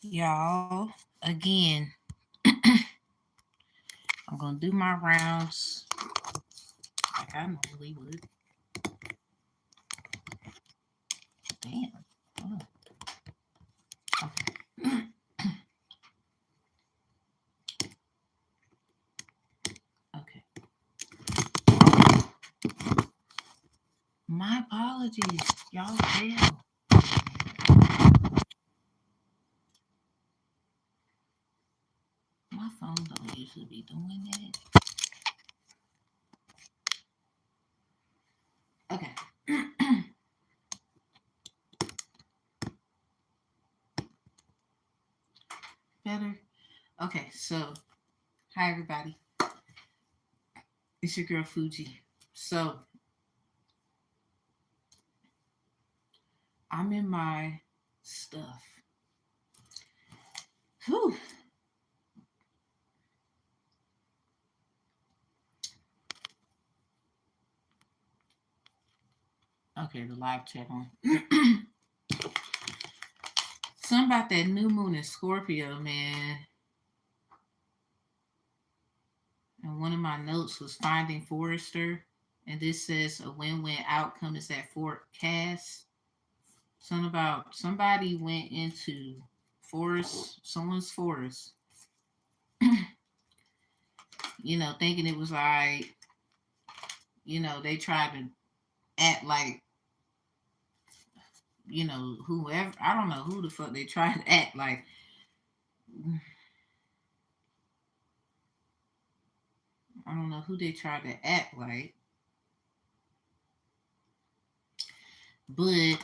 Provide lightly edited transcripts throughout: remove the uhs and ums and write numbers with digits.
Y'all, again, I'm gonna do my rounds like I normally would. Damn. Oh, okay. Okay. My apologies. Y'all fail. My phone don't usually be doing that. Okay. Better. Okay, so hi everybody. It's your girl Fuji. So I'm in my stuff. Whew. Okay, the live chat on. Something about that new moon in Scorpio, man. And one of my notes was finding Forrester. And this says a win-win outcome is at Fort Cass. Something about somebody went into forest, someone's forest, thinking it was like, they tried to act like, whoever, I don't know who the fuck they tried to act like. I don't know who they tried to act like. But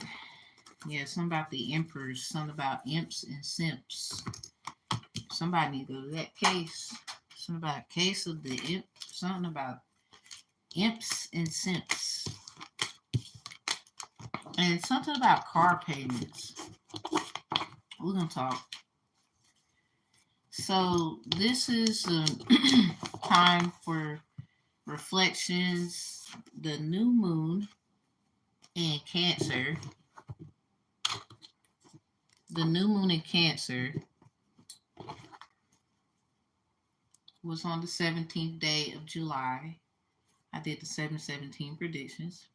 yeah, something about the emperors, something about imps and simps. Somebody need to go to that case. Something about a case of the imp. Something about imps and simps. And something about car payments. We're gonna talk. So this is time for reflections. The new moon in Cancer. The new moon in Cancer was on the 17th day of July. I did the 717 predictions.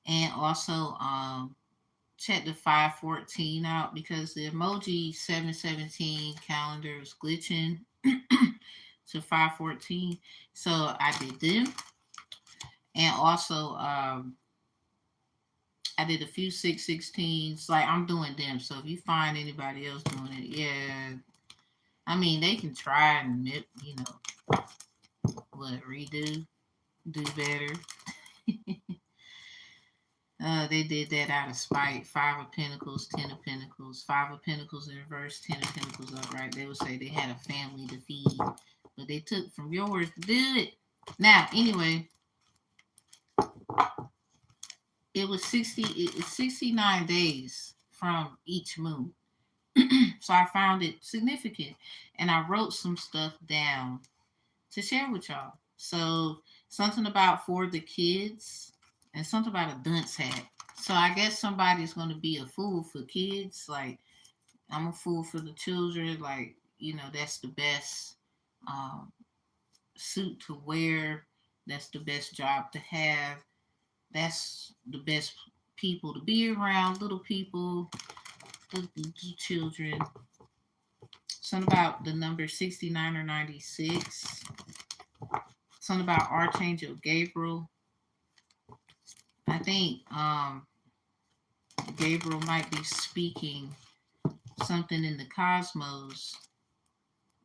And also check the 514 out because the emoji 717 calendar was glitching to 514. So I did them. And also I did a few 616s. Like I'm doing them. So if you find anybody else doing it, yeah. I mean they can try and redo, do better. They did that out of spite. Five of Pentacles, Ten of Pentacles, Five of Pentacles in reverse, Ten of Pentacles upright. They would say they had a family to feed, but they took from yours to do it. Now, anyway, it was 69 days from each moon. So I found it significant, and I wrote some stuff down to share with y'all. So something about for the kids, and something about a dunce hat. So I guess somebody's going to be a fool for kids. Like I'm a fool for the children. Like that's the best um, suit to wear. That's the best job to have. That's the best people to be around. Little people, the children. Something about the number 69 or 96. Something about Archangel Gabriel. I think Gabriel might be speaking something in the cosmos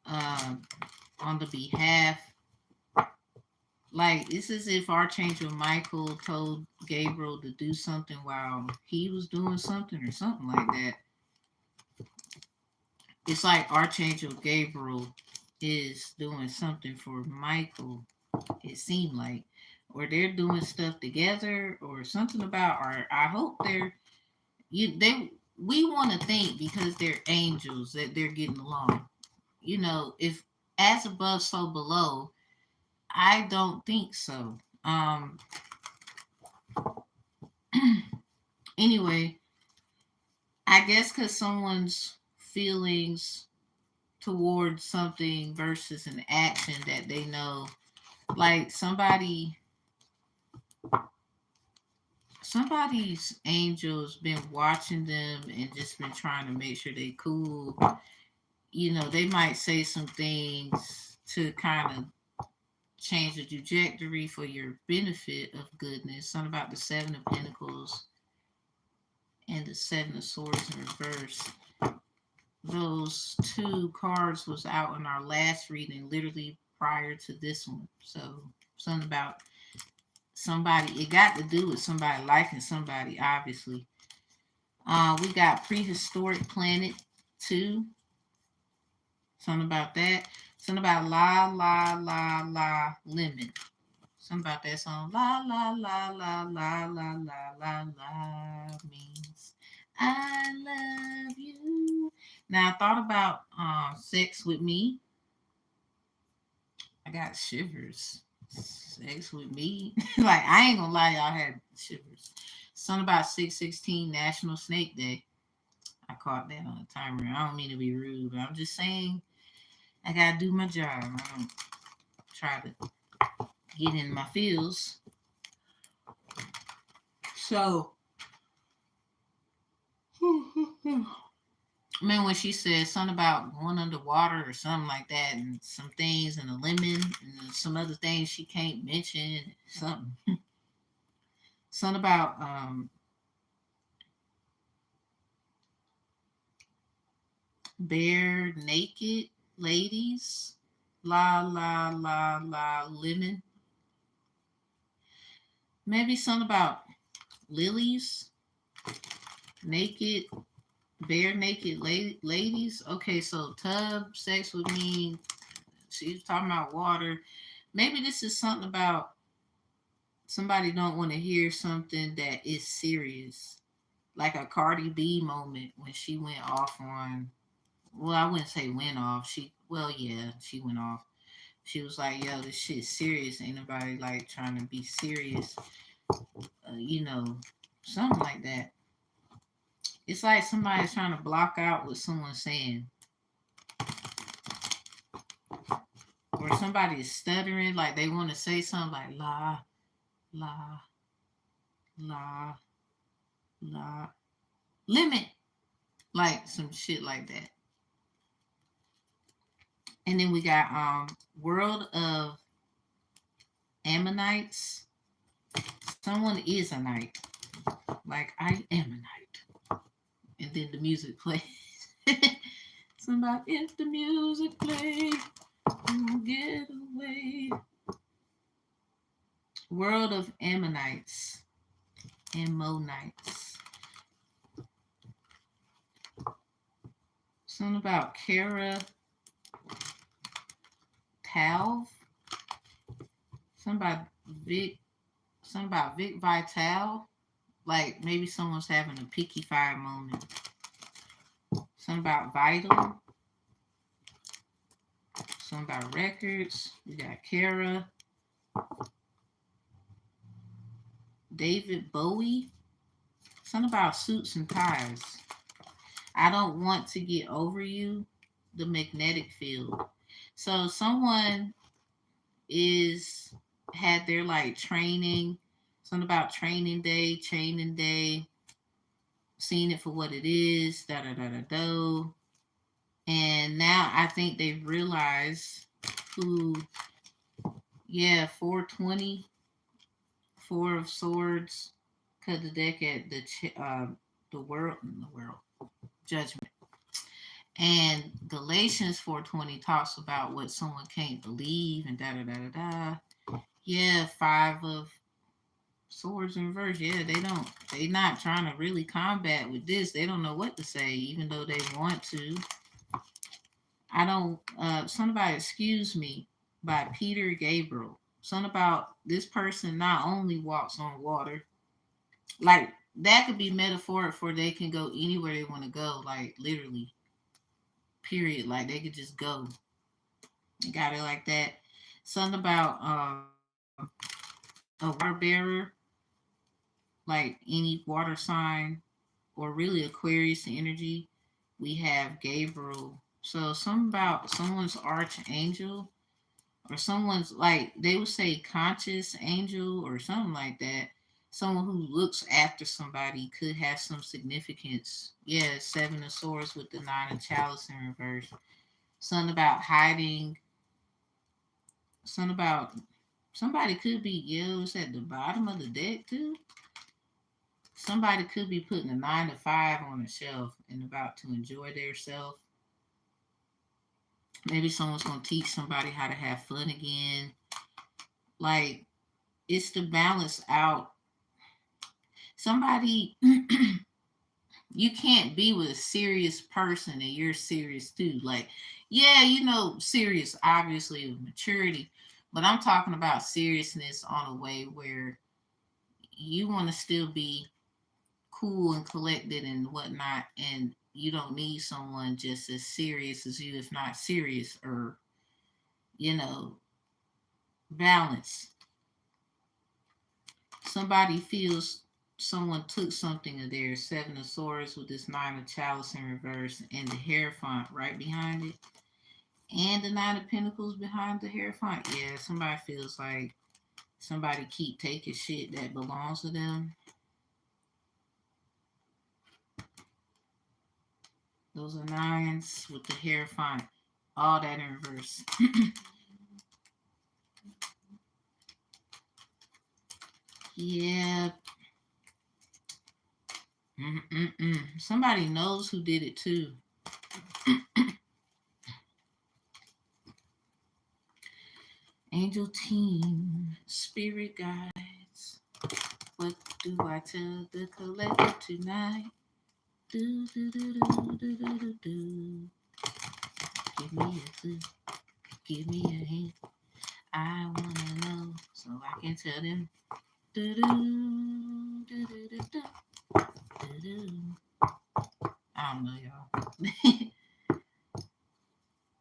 um, on the behalf. Like it's as if Archangel Michael told Gabriel to do something while he was doing something or something like that. It's like Archangel Gabriel is doing something for Michael. It seemed like, or they're doing stuff together, or something about. Or I hope they. We want to think because they're angels that they're getting along. If as above, so below. I don't think so. Anyway, I guess because someone's feelings towards something versus an action that they know. Like somebody's angel's been watching them and just been trying to make sure they cool. You know, they might say some things to kind of change the trajectory for your benefit of goodness. Something about the Seven of Pentacles and the Seven of Swords in reverse. Those two cards was out in our last reading, literally prior to this one. So something about somebody, it got to do with somebody liking somebody, obviously. We got prehistoric planet 2. Something about that. Something about la la la la lemon. Something about that song. La la la la la la la la la means I love you. Now I thought about sex with me. I got shivers. Sex with me. Like I ain't gonna lie, y'all had shivers. Something about 6/16 National Snake Day. I caught that on the timer. I don't mean to be rude, but I'm just saying I gotta do my job. I don't try to get in my feels. So, I mean, when she said something about going underwater or something like that, and some things, and a lemon, and some other things she can't mention, something, something about bare naked ladies, la la la la lemon. Maybe something about lilies, naked, bare naked ladies. Okay, so tub sex with me. She's talking about water. Maybe this is something about somebody don't want to hear something that is serious, like a Cardi B moment when she went off on. Well, I wouldn't say went off. Yeah, she went off. She was like, "Yo, this shit's serious. Ain't nobody like trying to be serious." You know, something like that. It's like somebody's trying to block out what someone's saying, or somebody is stuttering, like they want to say something like la la la la limit, like some shit like that. And then we got World of Ammonites. Someone is a knight. Like I am a knight. And then the music plays. Somebody, if the music plays, get away. World of Ammonites. Ammonites. Something about Kara Talv. Something about Vic Vital. Like maybe someone's having a picky fire moment. Something about Vital. Something about records. We got Kara. David Bowie. Something about suits and ties. I don't want to get over you. The magnetic field. So someone is had their like training, something about training day, seeing it for what it is, da da da da do. And now I think they realize who, yeah, 420, Four of Swords, cut the deck at the world, judgment. And Galatians 4:20 talks about what someone can't believe and da da da da da. Yeah, Five of Swords in reverse. Yeah, they not trying to really combat with this. They don't know what to say, even though they want to. I don't somebody excuse me by Peter Gabriel. Something about this person not only walks on water, like that could be metaphoric for they can go anywhere they want to go, like literally. Period. Like they could just go. You got it like that. Something about a water bearer, like any water sign, or really Aquarius energy. We have Gabriel. So something about someone's archangel or someone's, like they would say conscious angel or something like that. Someone who looks after somebody could have some significance. Yeah, Seven of Swords with the Nine of Chalice in reverse. Something about hiding. Something about somebody could be, yeah, it's at the bottom of the deck too. Somebody could be putting a 9 to 5 on a shelf and about to enjoy their self. Maybe someone's gonna teach somebody how to have fun again. Like, it's to balance out somebody. You can't be with a serious person and you're serious too. Like, yeah, serious obviously with maturity, but I'm talking about seriousness on a way where you want to still be cool and collected and whatnot, and you don't need someone just as serious as you, if not serious, or you know, balance. Somebody feels someone took something of theirs. Seven of Swords with this Nine of Chalice in reverse and the Hierophant right behind it. And the Nine of Pentacles behind the Hierophant. Yeah, somebody feels like somebody keep taking shit that belongs to them. Those are nines with the Hierophant. All that in reverse. Yeah. Somebody knows who did it too. Angel team, spirit guides. What do I tell the collective tonight? Do do do do do do do do. Give me a clue. Give me a hint. I wanna know so I can tell them. Do do do do do do do do. I don't know, y'all.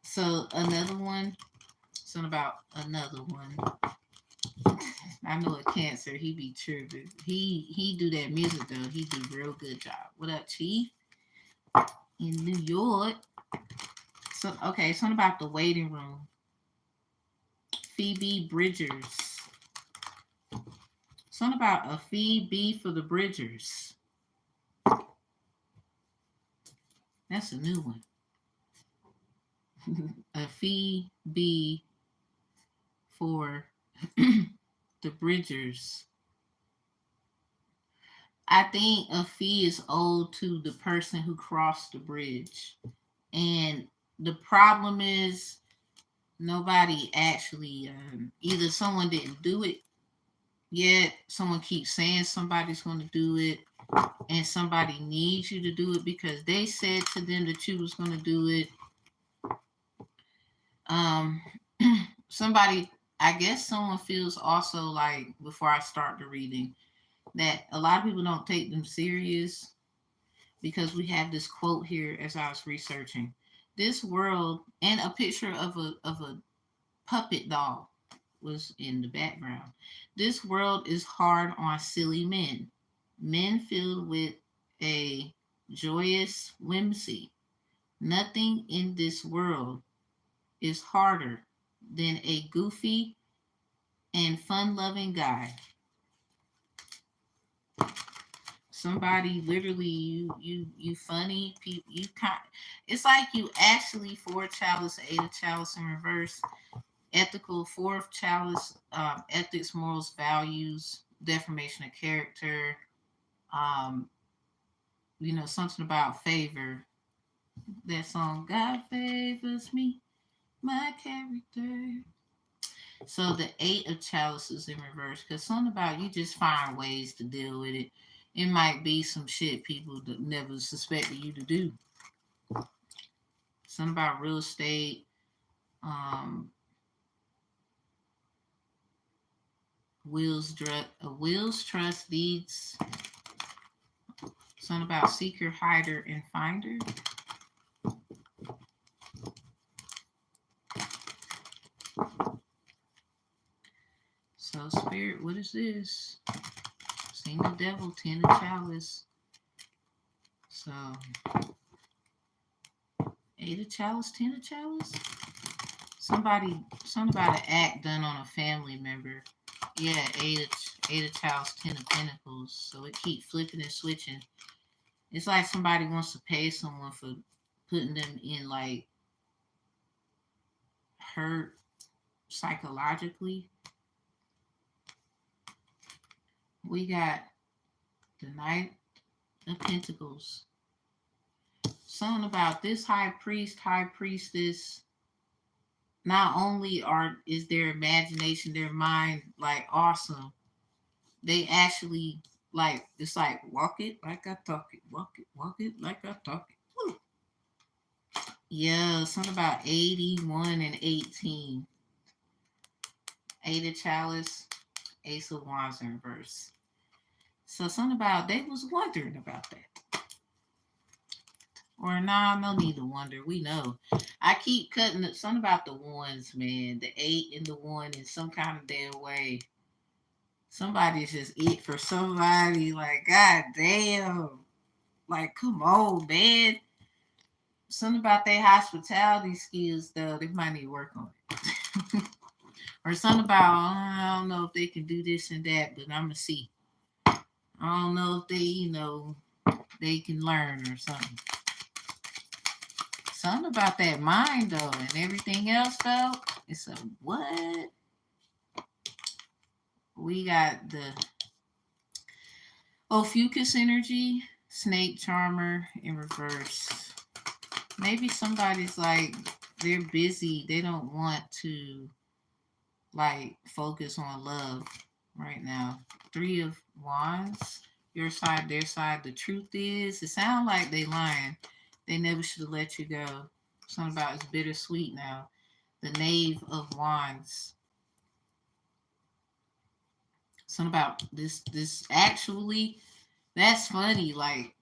So another one. Something about another one. I know a Cancer. He be tripping. He do that music though. He do real good job. What up, Chief? In New York. So okay, something about the waiting room. Phoebe Bridgers. Something about a fee B for the Bridgers. That's a new one. A fee B for the Bridgers. I think a fee is owed to the person who crossed the bridge. And the problem is nobody actually, either someone didn't do it yet, someone keeps saying somebody's going to do it, and somebody needs you to do it because they said to them that you was going to do it. Um, somebody, I guess someone feels also like, before I start the reading, that a lot of people don't take them serious because we have this quote here as I was researching. This world, and a picture of a puppet doll was in the background. This world is hard on silly men. Men filled with a joyous whimsy. Nothing in this world is harder than a goofy and fun-loving guy. Somebody literally, you funny, you kind. It's like you actually, four chalice, eight of chalice in reverse, ethical, fourth chalice, ethics, morals, values, defamation of character, um, something about favor. That song, God favors me, my character. So the eight of chalices in reverse, because something about you just find ways to deal with it. It might be some shit people that never suspected you to do. Something about real estate, um, wills, trust, deeds. Something about seeker, hider, and finder. So spirit, what is this? Seen the devil, ten of chalice. So Eight of chalice, 10 of chalice. Something about an act done on a family member. Yeah, eight of chalice, 10 of pentacles. So it keep flipping and switching. It's like somebody wants to pay someone for putting them in like hurt psychologically. We got the Knight of Pentacles. Something about this high priest, high priestess. Not only is their imagination, their mind like awesome, they actually like it's like walk it like I talk it, walk it like I talk it. Woo. Yeah, something about 81 and 18. Eight of chalice, ace of wands in reverse. So something about they was wondering about that. Or nah, no need to wonder. We know. I keep cutting it. Something about the ones, man. The 8 and the 1 in some kind of damn way. Somebody's just it for somebody. Like, god damn. Like, come on, man. Something about their hospitality skills, though. They might need to work on it. Or something about, I don't know if they can do this and that, but I'm going to see. I don't know if they, they can learn or something. Something about that mind, though, and everything else, though. It's a what? We got the Ophiuchus energy, snake charmer in reverse. Maybe somebody's like, they're busy. They don't want to, like, focus on love right now. 3 of wands. Your side, their side. The truth is, it sounds like they lying. They never should have let you go. Something about it's bittersweet now. The knave of wands. Something about this actually, that's funny. Like,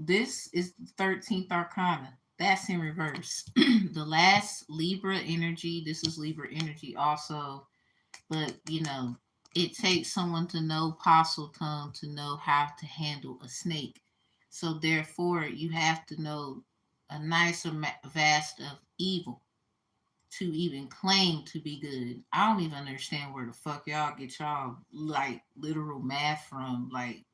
this is the 13th arcana. That's in reverse. The last Libra energy. This is Libra energy also. But, it takes someone to know apostle tongue to know how to handle a snake. So therefore, you have to know a nicer vast of evil to even claim to be good. I don't even understand where the fuck y'all get y'all like literal math from. Like,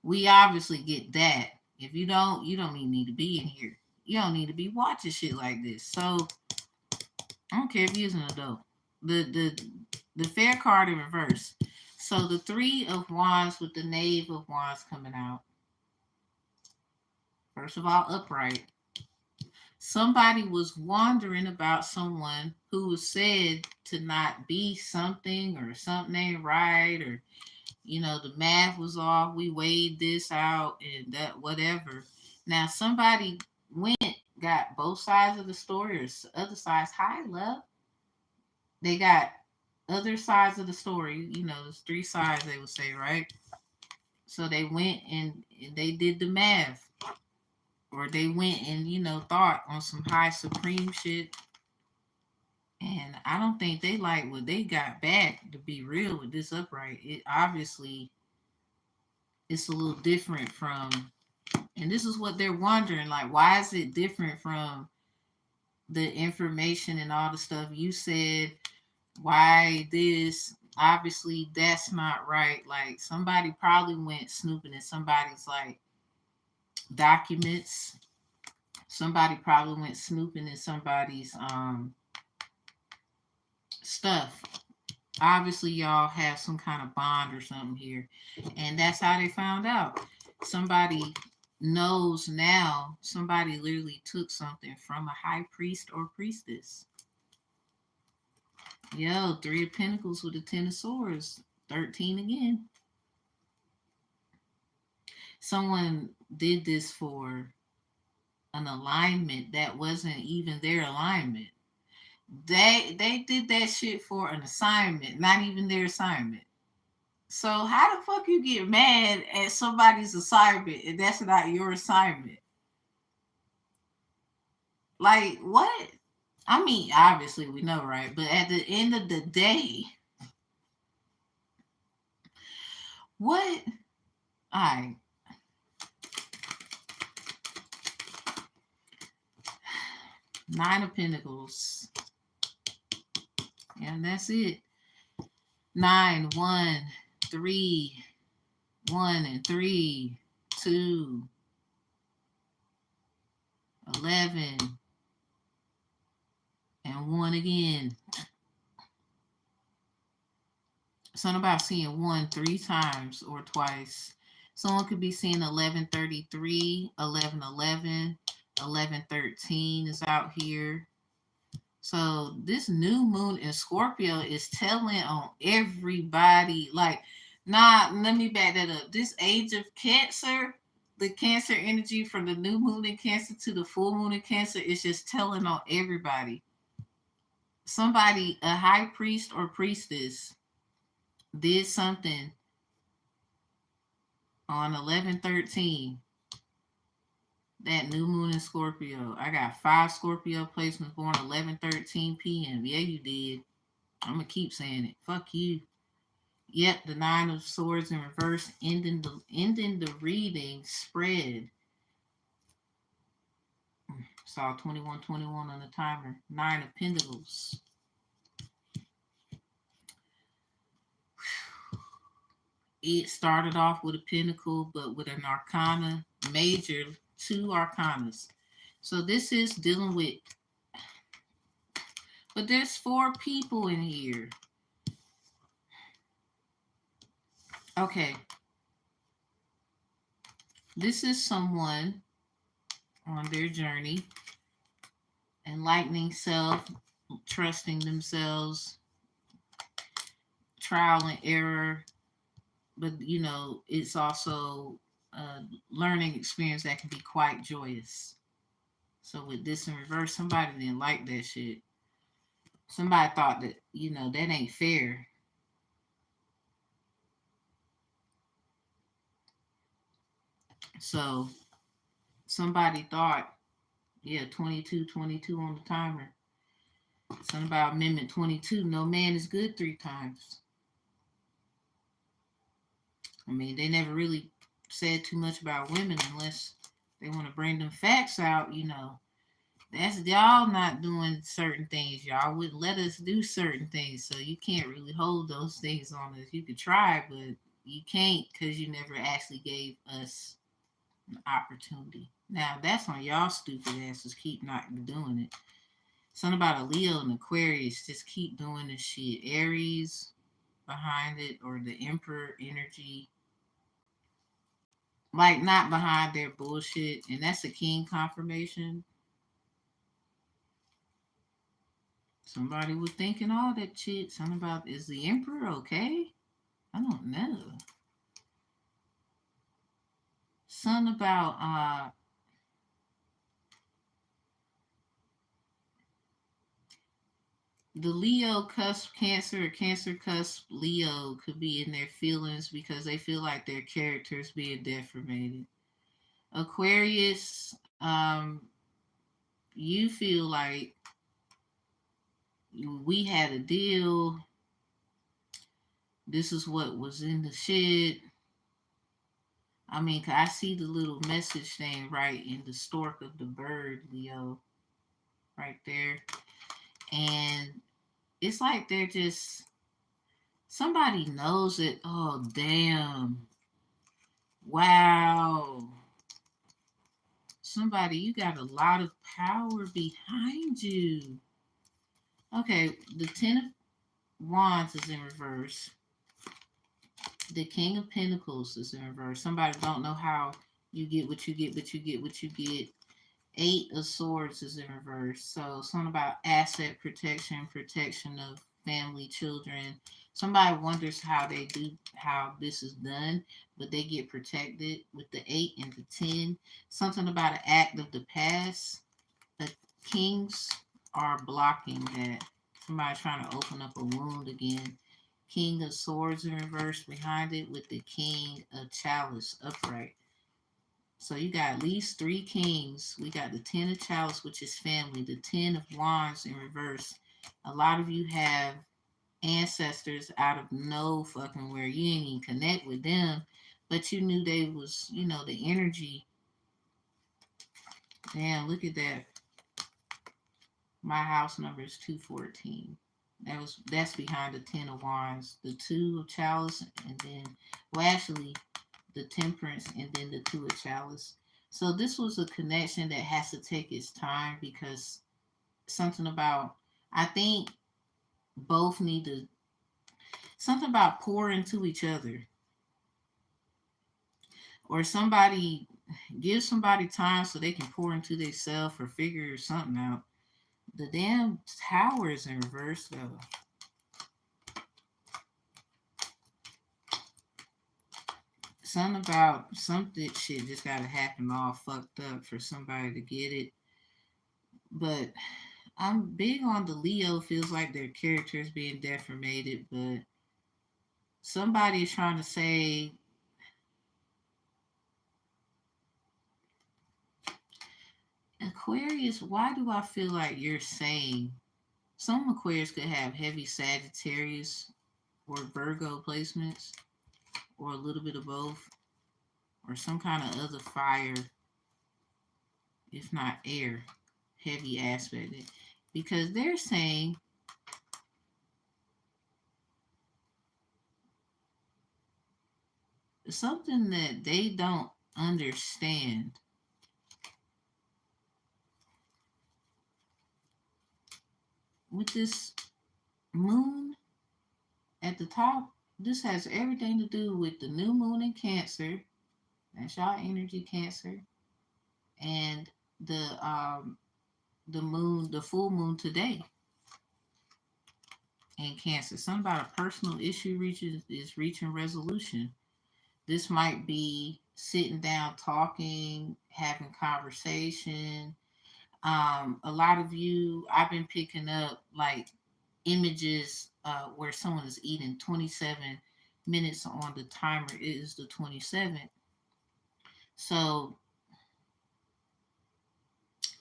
we obviously get that. If you don't even need to be in here. You don't need to be watching shit like this. So I don't care if you're an adult. The fair card in reverse. So the 3 of wands with the knave of wands coming out. First of all, upright. Somebody was wondering about someone who was said to not be something or something ain't right or the math was off. We weighed this out and that whatever. Now somebody got both sides of the story or other sides. Hi, love. They got other sides of the story. There's 3 sides they would say, right? So they went and they did the math. Or they went and, thought on some high supreme shit. And I don't think they like what they got back, to be real with this upright. It obviously, it's a little different from, and this is what they're wondering, like, why is it different from the information and all the stuff you said? Why this? Obviously, that's not right. Like, somebody probably went snooping in somebody's, like, documents. Somebody probably went snooping in somebody's stuff. Obviously, y'all have some kind of bond or something here. And that's how they found out. Somebody knows now. Somebody literally took something from a high priest or priestess. Yo, 3 of Pentacles with the 10 of Swords. 13 again. Someone did this for an alignment that wasn't even their alignment. They did that shit for an assignment, not even their assignment. So how the fuck you get mad at somebody's assignment and that's not your assignment? Like, what? I mean, obviously we know, right? But at the end of the day, what? All right. Nine of Pentacles. And that's it. 9, 1, 3, 1 and 3, 2, 11, and 1 again. Something about seeing 1 3 times or twice. Someone could be seeing 1133, 1111, 1113 is out here. So this new moon in Scorpio is telling on everybody. Like, nah, let me back that up. This age of Cancer, the Cancer energy from the new moon in Cancer to the full moon in Cancer is just telling on everybody. Somebody, a high priest or priestess, did something on 11/13. That new moon in Scorpio. I got 5 Scorpio placements born 11/13 p.m. Yeah, you did. I'm gonna keep saying it. Fuck you. Yep, the 9 of Swords in reverse, ending the reading spread. Saw 2121 on the timer. 9 of Pentacles. It started off with a pentacle, but with an arcana, major 2 arcanas. So this is dealing with, but there's 4 people in here. Okay. This is someone on their journey, enlightening self, trusting themselves, trial and error, but you know, it's also a learning experience that can be quite joyous. So with this in reverse, somebody didn't like that shit. Somebody thought that, you know, that ain't fair. So somebody thought, yeah, 22 on the timer. Something about Amendment 22. No man is good 3 times. I mean, they never really said too much about women unless they want to bring them facts out, you know. That's y'all not doing certain things. Y'all wouldn't let us do certain things, so you can't really hold those things on us. You could try, but you can't because you never actually gave us an opportunity. Now, that's on y'all stupid asses. Keep not doing it. Something about a Leo and Aquarius. Just keep doing this shit. Aries behind it, or the Emperor energy. Like, not behind their bullshit. And that's a King confirmation. Somebody was thinking all that shit. Something about, is the Emperor okay? I don't know. Something about the Leo cusp Cancer, or Cancer cusp Leo could be in their feelings because they feel like their character is being deformated. Aquarius, you feel like we had a deal. This is what was in the shit. I mean, I see the little message thing right in the stork of the bird, Leo, right there. And it's like they're just, somebody knows it. Oh, damn. Wow. Somebody, you got a lot of power behind you. Okay, the 10 of Wands is in reverse. The King of Pentacles is in reverse. Somebody don't know how you get what you get, but you get what you get. 8 of Swords is in reverse. So something about asset protection, protection of family, children. Somebody wonders how they do, how this is done, but they get protected with the 8 and the 10. Something about an act of the past. The kings are blocking that. Somebody trying to open up a wound again. King of Swords in reverse behind it with the King of Chalice upright. So you got at least 3 kings. We got the 10 of Chalice, which is family. The 10 of Wands in reverse. A lot of you have ancestors out of no fucking where. You didn't even connect with them, but you knew they was, you know, the energy. Damn, look at that. My house number is 214. That's behind the 10 of Wands, the 2 of Chalice, and then, well, actually, the Temperance, and then the 2 of Chalice. So this was a connection that has to take its time, because something about, I think both need to, something about pour into each other, or somebody give somebody time so they can pour into themselves or figure something out. The damn tower is in reverse though. Something about something shit just gotta happen all fucked up for somebody to get it. But I'm big on the Leo feels like their character is being deformated, but somebody is trying to say Aquarius, why do I feel like you're saying some Aquarius could have heavy Sagittarius or Virgo placements, or a little bit of both, or some kind of other fire, if not air, heavy aspect. Because they're saying something that they don't understand. With this moon at the top, this has everything to do with the new moon in Cancer. That's y'all energy, Cancer, and the moon, the full moon today in Cancer. Something about a personal issue is reaching resolution. This might be sitting down, talking, having conversation. A lot of you, I've been picking up like images where someone is eating 27 minutes on the timer. It is the 27th. So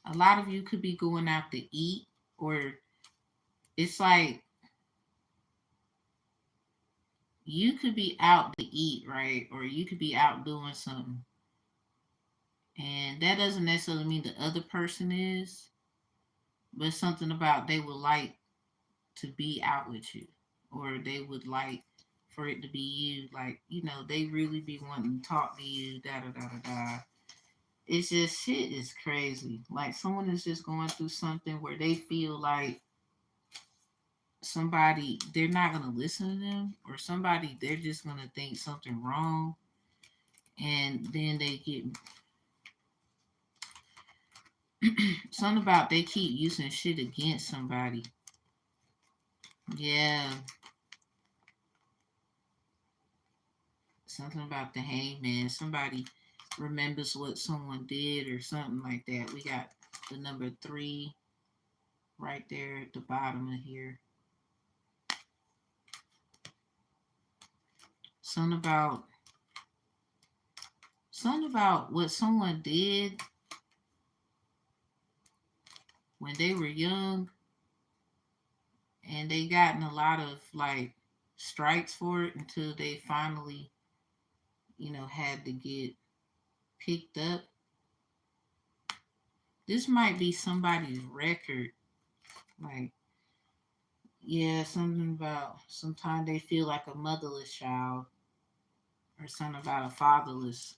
a lot of you could be going out to eat, or it's like you could be out to eat, right? Or you could be out doing something. And that doesn't necessarily mean the other person is, but something about they would like to be out with you, or they would like for it to be you. Like, they really be wanting to talk to you, da da da da da. It's just shit is crazy. Like someone is just going through something where they feel like somebody, they're not gonna listen to them, or somebody, they're just gonna think something wrong, and then they get something about they keep using shit against somebody. Yeah, something about the hangman. Somebody remembers what someone did or something like that. We got the number 3 right there at the bottom of here. Something about what someone did when they were young, and they gotten a lot of like strikes for it until they finally, had to get picked up. This might be somebody's record. Like, yeah, something about sometimes they feel like a motherless child, or something about a fatherless.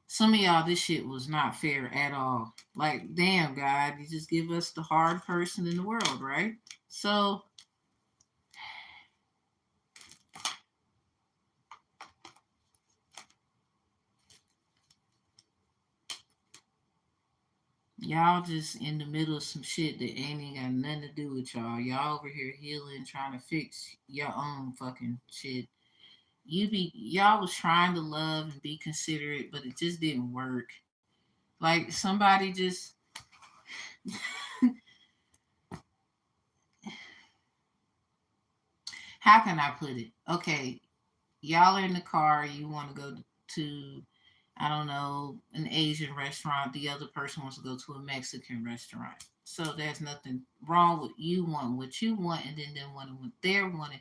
Some of y'all, this shit was not fair at all. Like, damn, God, you just give us the hard person in the world, right? So, y'all just in the middle of some shit that ain't got nothing to do with y'all. Y'all over here healing, trying to fix your own fucking shit. Y'all was trying to love and be considerate, but it just didn't work. Like somebody just how can I put it? Okay, y'all are in the car, you want to go to, I don't know, an Asian restaurant, the other person wants to go to a Mexican restaurant. So there's nothing wrong with you wanting what you want and then them wanting what they're wanting,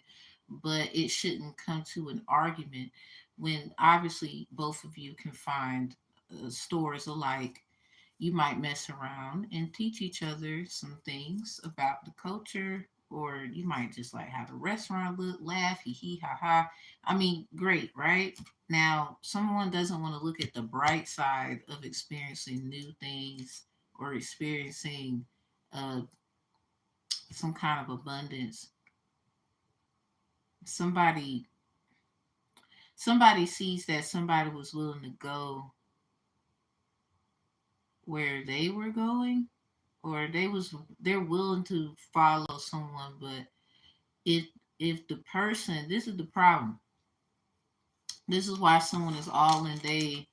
but it shouldn't come to an argument when obviously both of you can find stores alike. You might mess around and teach each other some things about the culture, or you might just like how the restaurant look, laugh, hee hee, ha ha. I mean, great, right? Now, someone doesn't want to look at the bright side of experiencing new things or experiencing uh, some kind of abundance. Somebody somebody sees that somebody was willing to go where they were going, or they're willing to follow someone, but if if the person, this is the problem, this is why someone is all in, they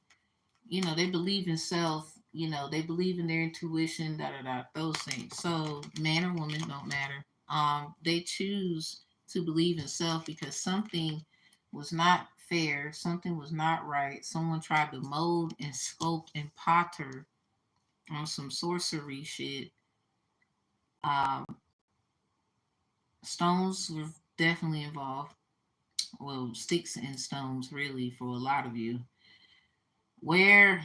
believe in self, they believe in their intuition, da da da, those things. So man or woman don't matter. They choose to believe in self because something was not fair, something was not right, someone tried to mold and sculpt and potter on some sorcery shit. um Stones were definitely involved. Well, sticks and stones, really, for a lot of you, where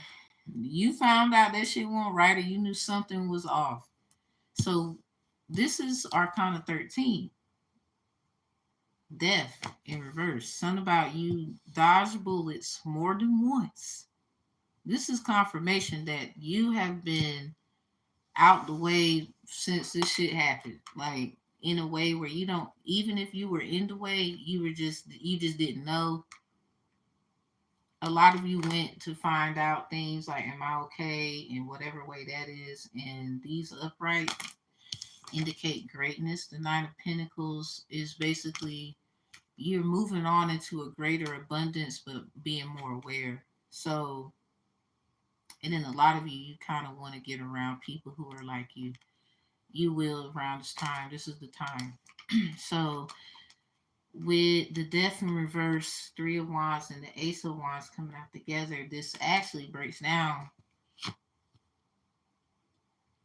you found out that shit wasn't right or you knew something was off. So, this is Arcana 13, death in reverse. Something about you dodge bullets more than once. This is confirmation that you have been out the way since this shit happened. Like, in a way where you don't, even if you were in the way, you just didn't know. A lot of you went to find out things like, am I okay, in whatever way that is. And these upright indicate greatness. The Nine of Pentacles is basically you're moving on into a greater abundance, but being more aware. So, and then a lot of you kind of want to get around people who are like you. You will around this time. This is the time. So, with the death in reverse, Three of Wands, and the Ace of Wands coming out together, this actually breaks down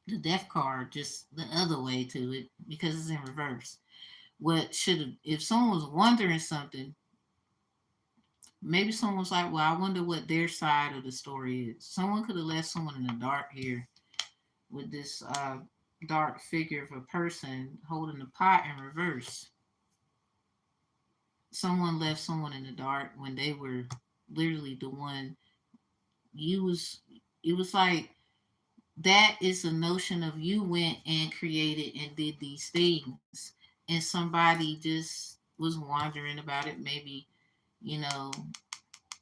the death card just the other way to it because it's in reverse. What should have, if someone was wondering something, maybe someone was like, well, I wonder what their side of the story is. Someone could have left someone in the dark here with this dark figure of a person holding the pot in reverse. Someone left someone in the dark when they were literally the one you was. It was like that is a notion of you went and created and did these things, and somebody just was wondering about it, maybe, you know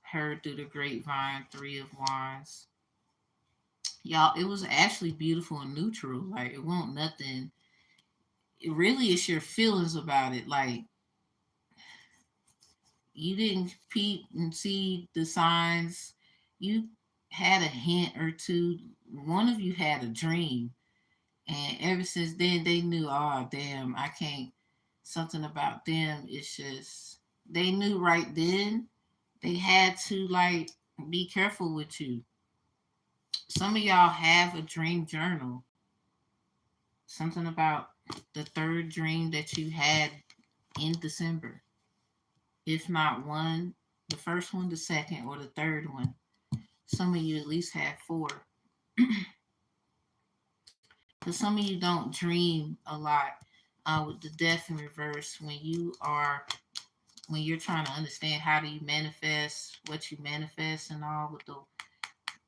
heard through the grapevine. Three of Wands, y'all, it was actually beautiful and neutral. Like, it won't nothing. It really is your feelings about it. Like, you didn't peep and see the signs. You had a hint or two. One of you had a dream, and ever since then, they knew, oh, damn, I can't. Something about them, it's just, they knew right then they had to, like, be careful with you. Some of y'all have a dream journal. Something about the third dream that you had in December. If not one, the first one, the second, or the third one. Some of you at least have four. Because some of you don't dream a lot, with the death in reverse. When you're trying to understand how do you manifest what you manifest and all, with the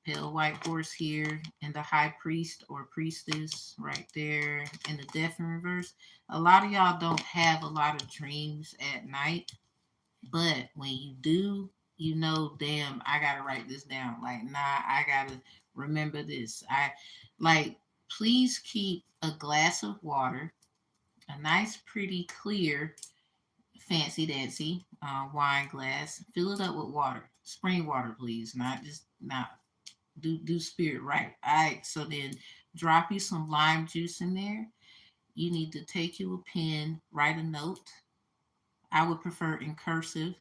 pale white horse here and the high priest or priestess right there and the death in reverse. A lot of y'all don't have a lot of dreams at night, but when you do, damn, I gotta write this down. Like, nah, I gotta remember this. Like, please keep a glass of water, a nice, pretty, clear, fancy dancy wine glass. Fill it up with water, spring water, please. Not do spirit right. All right. So then, drop you some lime juice in there. You need to take you a pen, write a note. I would prefer in cursive,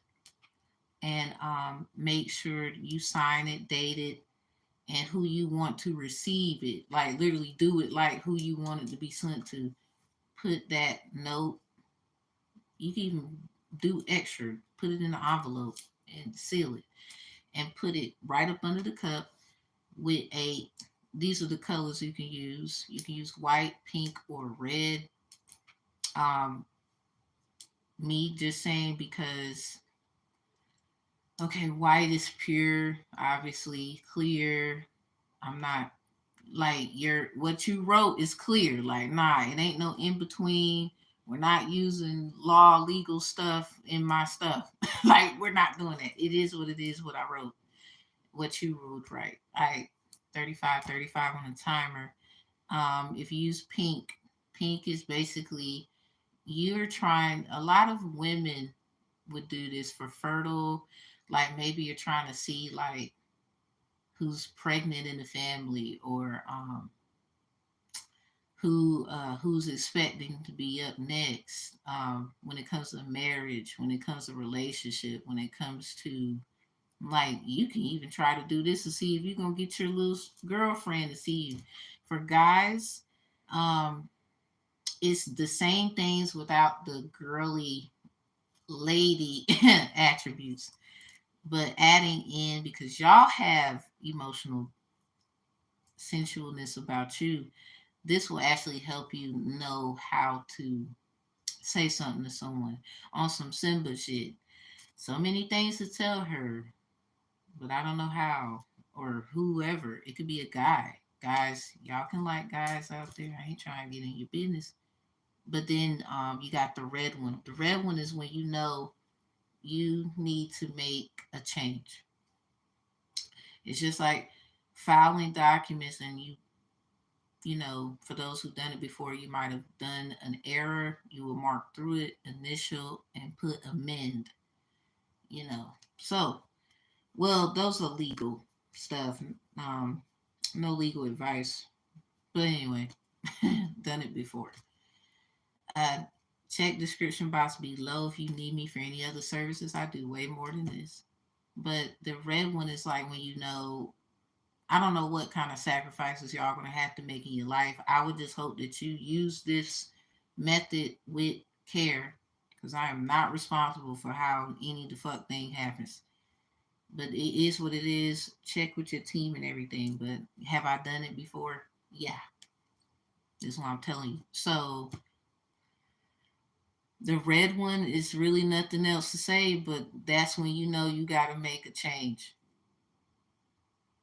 and make sure you sign it, date it, and who you want to receive it. Like, literally do it like who you want it to be sent to. Put that note. You can even do extra. Put it in an envelope and seal it, and put it right up under the cup with a These are the colors you can use. You can use white, pink, or red. Um, me just saying because okay, white is pure, obviously clear. I'm not like your what you wrote is clear. Like, nah, it ain't no in between. We're not using law, legal stuff in my stuff. Like, we're not doing that. It is what it is, what I wrote, what you ruled right. I 35, 35 on the timer. If you use pink, pink is basically you're trying, a lot of women would do this for fertile, like maybe you're trying to see like who's pregnant in the family or who's expecting to be up next when it comes to marriage, when it comes to relationship, when it comes to like you can even try to do this to see if you're gonna get your little girlfriend to see you. For guys, um, it's the same things without the girly lady attributes, but adding in because y'all have emotional sensualness about you, this will actually help you know how to say something to someone on some Simba shit. So many things to tell her, but I don't know how or whoever. It could be a guy. Guys, y'all can like guys out there. I ain't trying to get in your business. But then you got the red one. The red one is when you know you need to make a change. It's just like filing documents and you know, for those who've done it before, you might have done an error. You will mark through it, initial, and put amend, you know. So, well, those are legal stuff. Um, no legal advice. But anyway, done it before. Uh, check description box below if you need me for any other services. I do way more than this. But the red one is like when you know I don't know what kind of sacrifices y'all gonna have to make in your life. I would just hope that you use this method with care, because I am not responsible for how any of the fuck thing happens. But it is what it is. Check with your team and everything. But have I done it before? Yeah, that's what I'm telling you. So the red one is really nothing else to say, but that's when you know you got to make a change.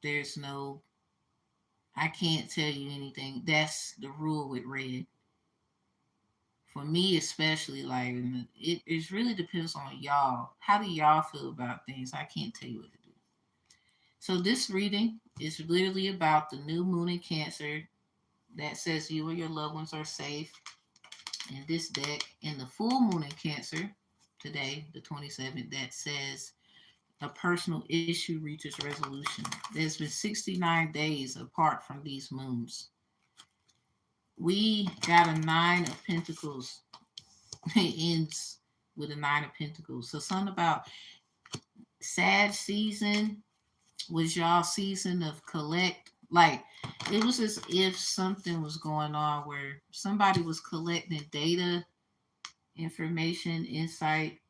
There's no, I can't tell you anything. That's the rule with red. For me especially, like it really depends on y'all. How do y'all feel about things? I can't tell you what to do. So this reading is literally about the new moon in Cancer that says you or your loved ones are safe in this deck, and the full moon in Cancer today, the 27th, that says a personal issue reaches resolution. There's been 69 days apart from these moons. We got a nine of pentacles. It ends with a nine of pentacles. So something about sad season was y'all season of collect. Like it was as if something was going on where somebody was collecting data, information, insight,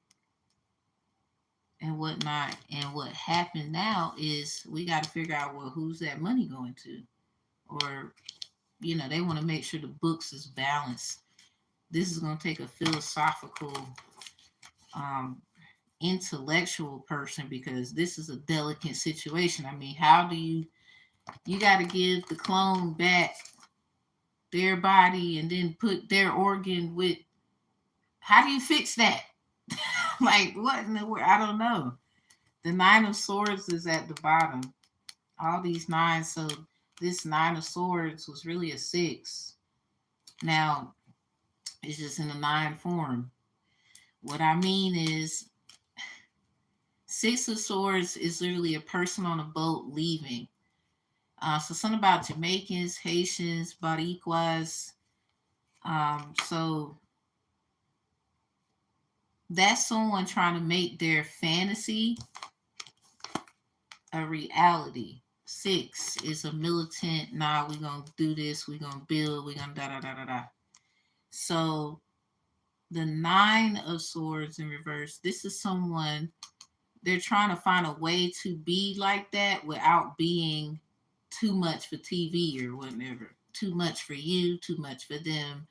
and whatnot. And what happened now is we got to figure out, well, who's that money going to? Or, you know, they want to make sure the books is balanced. This is going to take a philosophical um, intellectual person because this is a delicate situation. I mean, how do you got to give the clone back their body and then put their organ with how do you fix that? Like what in the world? I don't know. The nine of swords is at the bottom. All these nines, so this nine of swords was really a six. Now it's just in a nine form. What I mean is Six of Swords is literally a person on a boat leaving. So something about Jamaicans, Haitians, Boricuas. So that's someone trying to make their fantasy a reality. Six is a militant. Nah, we're gonna do this. We're gonna build. We're gonna da da da da da. So the nine of swords in reverse. This is someone they're trying to find a way to be like that without being too much for TV or whatever. Too much for you, too much for them.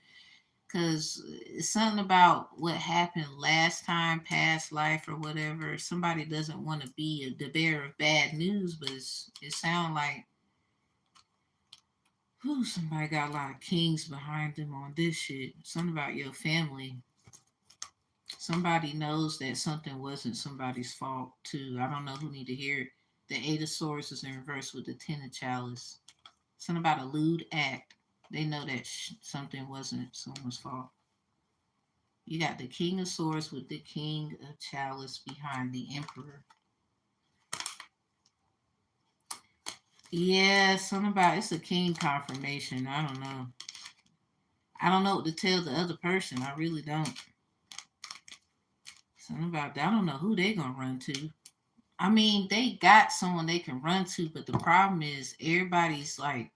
Because it's something about what happened last time, past life or whatever. Somebody doesn't want to be the bearer of bad news, but it sounds like, whew, somebody got a lot of kings behind them on this shit. Something about your family. Somebody knows that something wasn't somebody's fault too. I don't know who need to hear it. The Eight of Swords is in reverse with the Ten of Chalice. Something about a lewd act. They know that something wasn't someone's fault. You got the King of Swords with the King of Chalice behind the Emperor. Yeah, something about it's a king confirmation. I don't know. I don't know what to tell the other person. I really don't. Something about that. I don't know who they gonna run to. I mean, they got someone they can run to, but the problem is everybody's like,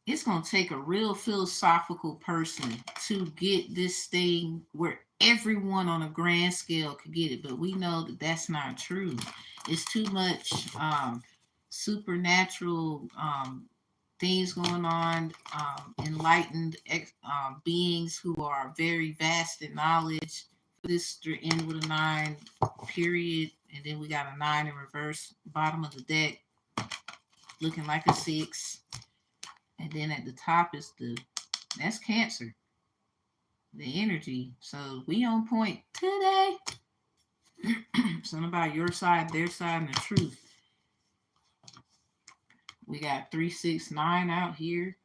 it's going to take a real philosophical person to get this thing where everyone on a grand scale could get it. But we know that that's not true. It's too much supernatural things going on, enlightened beings who are very vast in knowledge. This to end with a 9, period. And then we got a 9 in reverse, bottom of the deck, looking like a 6. And then at the top is that's Cancer, the energy. So we on point today. Something about your side, their side, and the truth. We got 3, 6, 9 out here.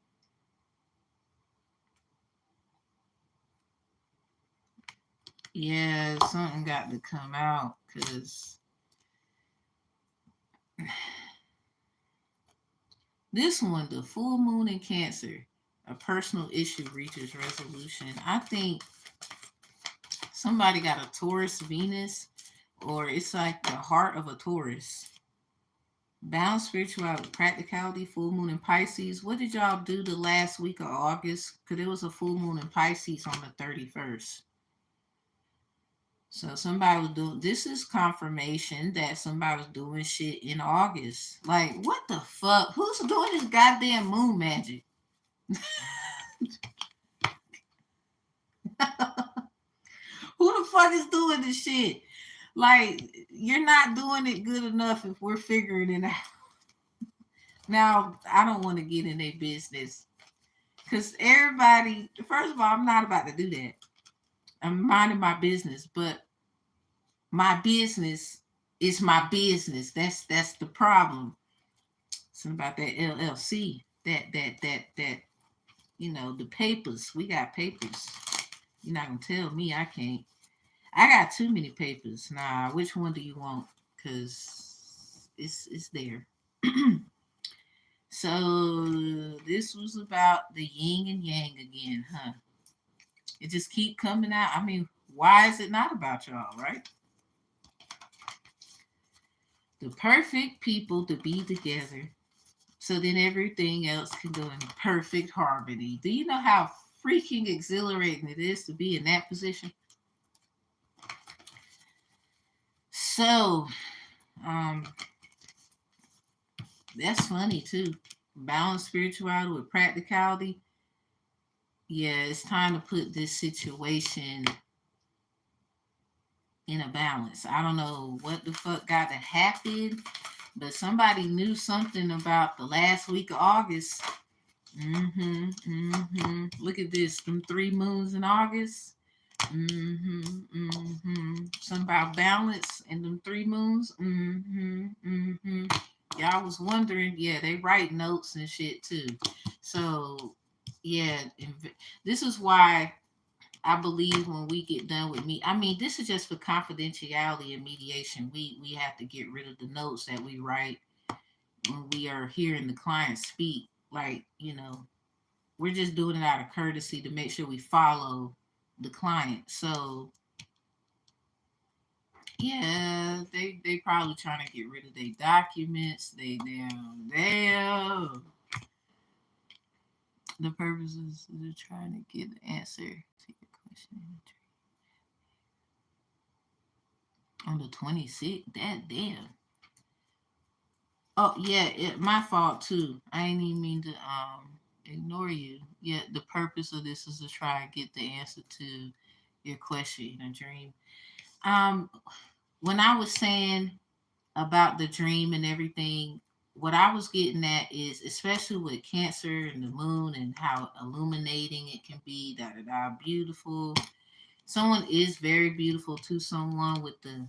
Yeah, something got to come out because this one, the full moon in Cancer, a personal issue reaches resolution. I think somebody got a Taurus Venus, or it's like the heart of a Taurus. Balanced spirituality, practicality, full moon in Pisces. What did y'all do the last week of August? Because it was a full moon in Pisces on the 31st. So somebody was doing, this is confirmation that somebody was doing shit in August. Like, what the fuck? Who's doing this goddamn moon magic? Who the fuck is doing this shit? Like, you're not doing it good enough if we're figuring it out. Now, I don't want to get in their business. Because everybody, first of all, I'm not about to do that. I'm minding my business, but my business is my business. That's the problem. Something about that LLC, that you know, the papers. We got papers. You're not gonna tell me I can't. I got too many papers. Nah, which one do you want? Cause it's there. So this was about the yin and yang again, huh? It just keep coming out. I mean, why is it not about y'all, right? The perfect people to be together, so then everything else can go in perfect harmony. Do you know how freaking exhilarating it is to be in that position? So, that's funny too. Balance spirituality with practicality. Yeah, it's time to put this situation in a balance. I don't know what the fuck got to happen, but somebody knew something about the last week of August. Look at this, them 3 moons in August. Something about balance and them 3 moons. Y'all was wondering, yeah, they write notes and shit too. So, yeah, this is why I believe when we get done with me, I mean, this is just for confidentiality and mediation. We have to get rid of the notes that we write when we are hearing the client speak. Like, you know, we're just doing it out of courtesy to make sure we follow the client. So yeah, they probably trying to get rid of their documents. They damn. The purposes they're trying to get the answer to your question on the 26th. That damn. Oh yeah, my fault too. I ain't even mean to ignore you. Yeah, the purpose of this is to try and get the answer to your question in a dream. Um, when I was saying about the dream and everything, what I was getting at is, especially with Cancer and the moon and how illuminating it can be, da da da, beautiful. Someone is very beautiful to someone with the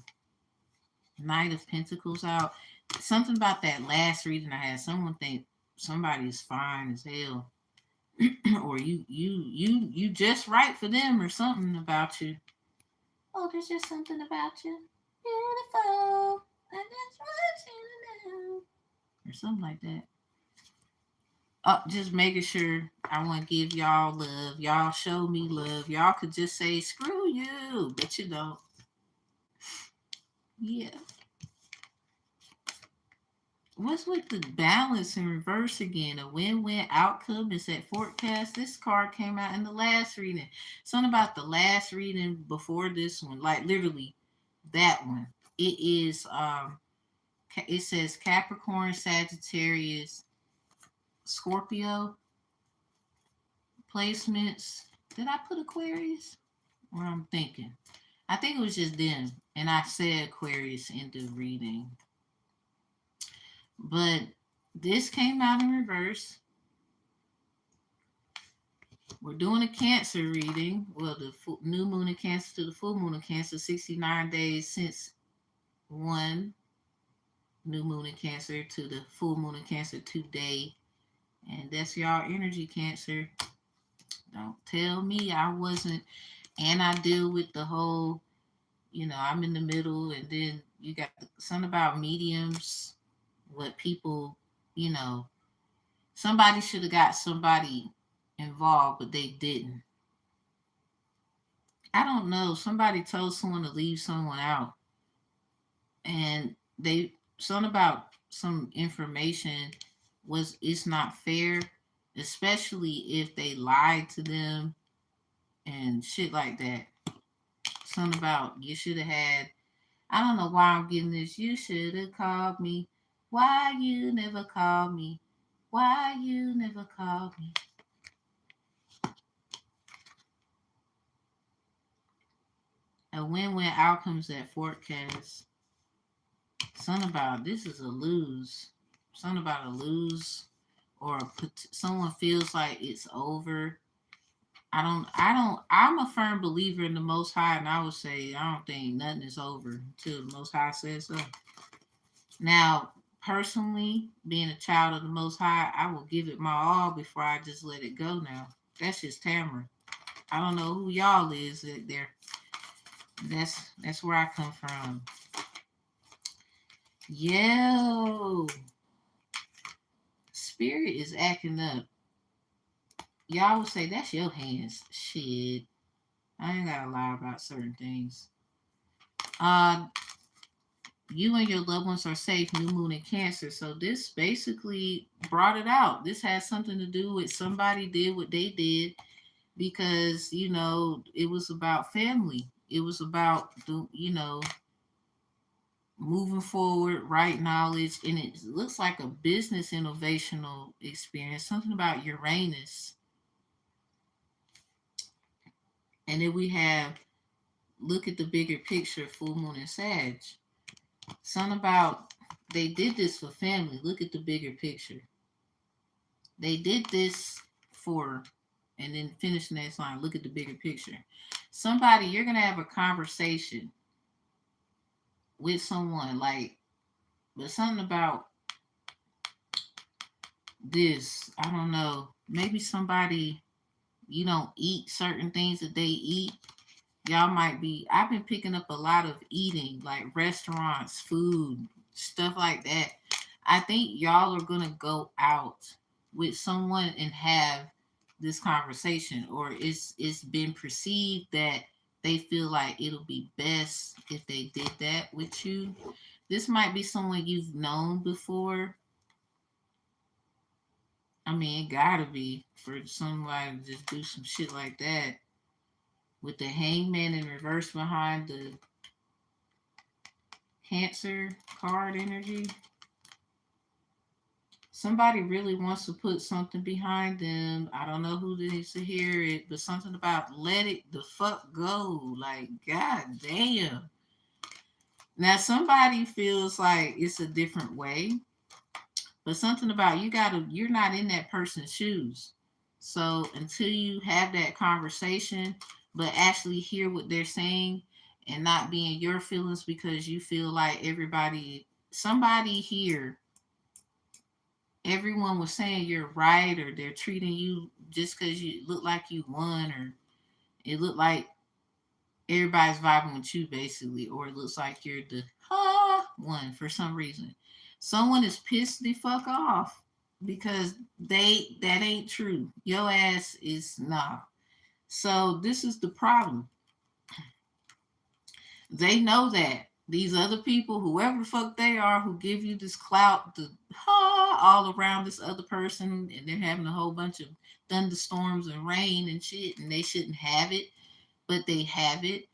Knight of Pentacles out. Something about that last reading I had, someone think somebody's fine as hell. Or you just right for them or something about you. Oh, there's just something about you. Beautiful. I just want you to know. Or something like that. Just making sure I want to give y'all love. Y'all show me love. Y'all could just say screw you, but you don't. Yeah. What's with the balance in reverse again? A win-win outcome is that forecast. This card came out in the last reading. Something about the last reading before this one, like literally that one. It is it says Capricorn, Sagittarius, Scorpio placements. Did I put Aquarius? Or I'm thinking. I think it was just them. And I said Aquarius in the reading. But this came out in reverse. We're doing a Cancer reading. Well, the new moon in Cancer to the full moon in Cancer, 69 days since one new moon in Cancer to the full moon in Cancer today. And that's y'all energy, Cancer. Don't tell me I wasn't. And I deal with the whole, I'm in the middle. And then you got something about mediums, what people, you know, somebody should have got somebody involved, but they didn't. I don't know. Somebody told someone to leave someone out, and they something about some information was it's not fair, especially if they lied to them and shit like that. Something about you should have had. I don't know why I'm getting this. You should have called me. Why you never called me? Why you never called me? A win-win outcomes that forecast. Something about this is a lose. Something about a lose, or someone feels like it's over. I'm a firm believer in the Most High, and I would say I don't think nothing is over until the Most High says so. Now, personally, being a child of the Most High, I will give it my all before I just let it go. Now, that's just Tamara. I don't know who y'all is there. That's where I come from. Yo, Spirit is acting up. Y'all would say that's your hands. Shit. I ain't gotta lie about certain things. Uh you and your loved ones are safe, new moon in Cancer. So this basically brought it out. This has something to do with somebody did what they did because, it was about family. It was about moving forward, right knowledge, and it looks like a business innovational experience, something about Uranus. And then we have look at the bigger picture, full moon and Sag. Something about they did this for family. Look at the bigger picture. They did this for, and then finish the next line. Look at the bigger picture. Somebody, you're gonna have a conversation with someone, but something about this. I don't know. Maybe somebody you don't eat certain things that they eat. Y'all might be. I've been picking up a lot of eating, like restaurants, food, stuff like that. I think y'all are gonna go out with someone and have this conversation, or it's been perceived that they feel like it'll be best if they did that with you. This might be someone you've known before. I mean, it gotta be for somebody to just do some shit like that with the hangman in reverse behind the Cancer card energy. Somebody really wants to put something behind them. I don't know who needs to hear it, but something about let it the fuck go. Like, god damn. Now somebody feels like it's a different way, but something about you're not in that person's shoes. So until you have that conversation, but actually hear what they're saying and not be in your feelings because you feel like somebody here, everyone was saying you're right, or they're treating you just because you look like you won, or it looked like everybody's vibing with you basically, or it looks like you're the one for some reason. Someone is pissed the fuck off because that ain't true. Your ass is nah. So this is the problem. They know that these other people, whoever the fuck they are, who give you this clout, all around this other person, and they're having a whole bunch of thunderstorms and rain and shit, and they shouldn't have it, but they have it.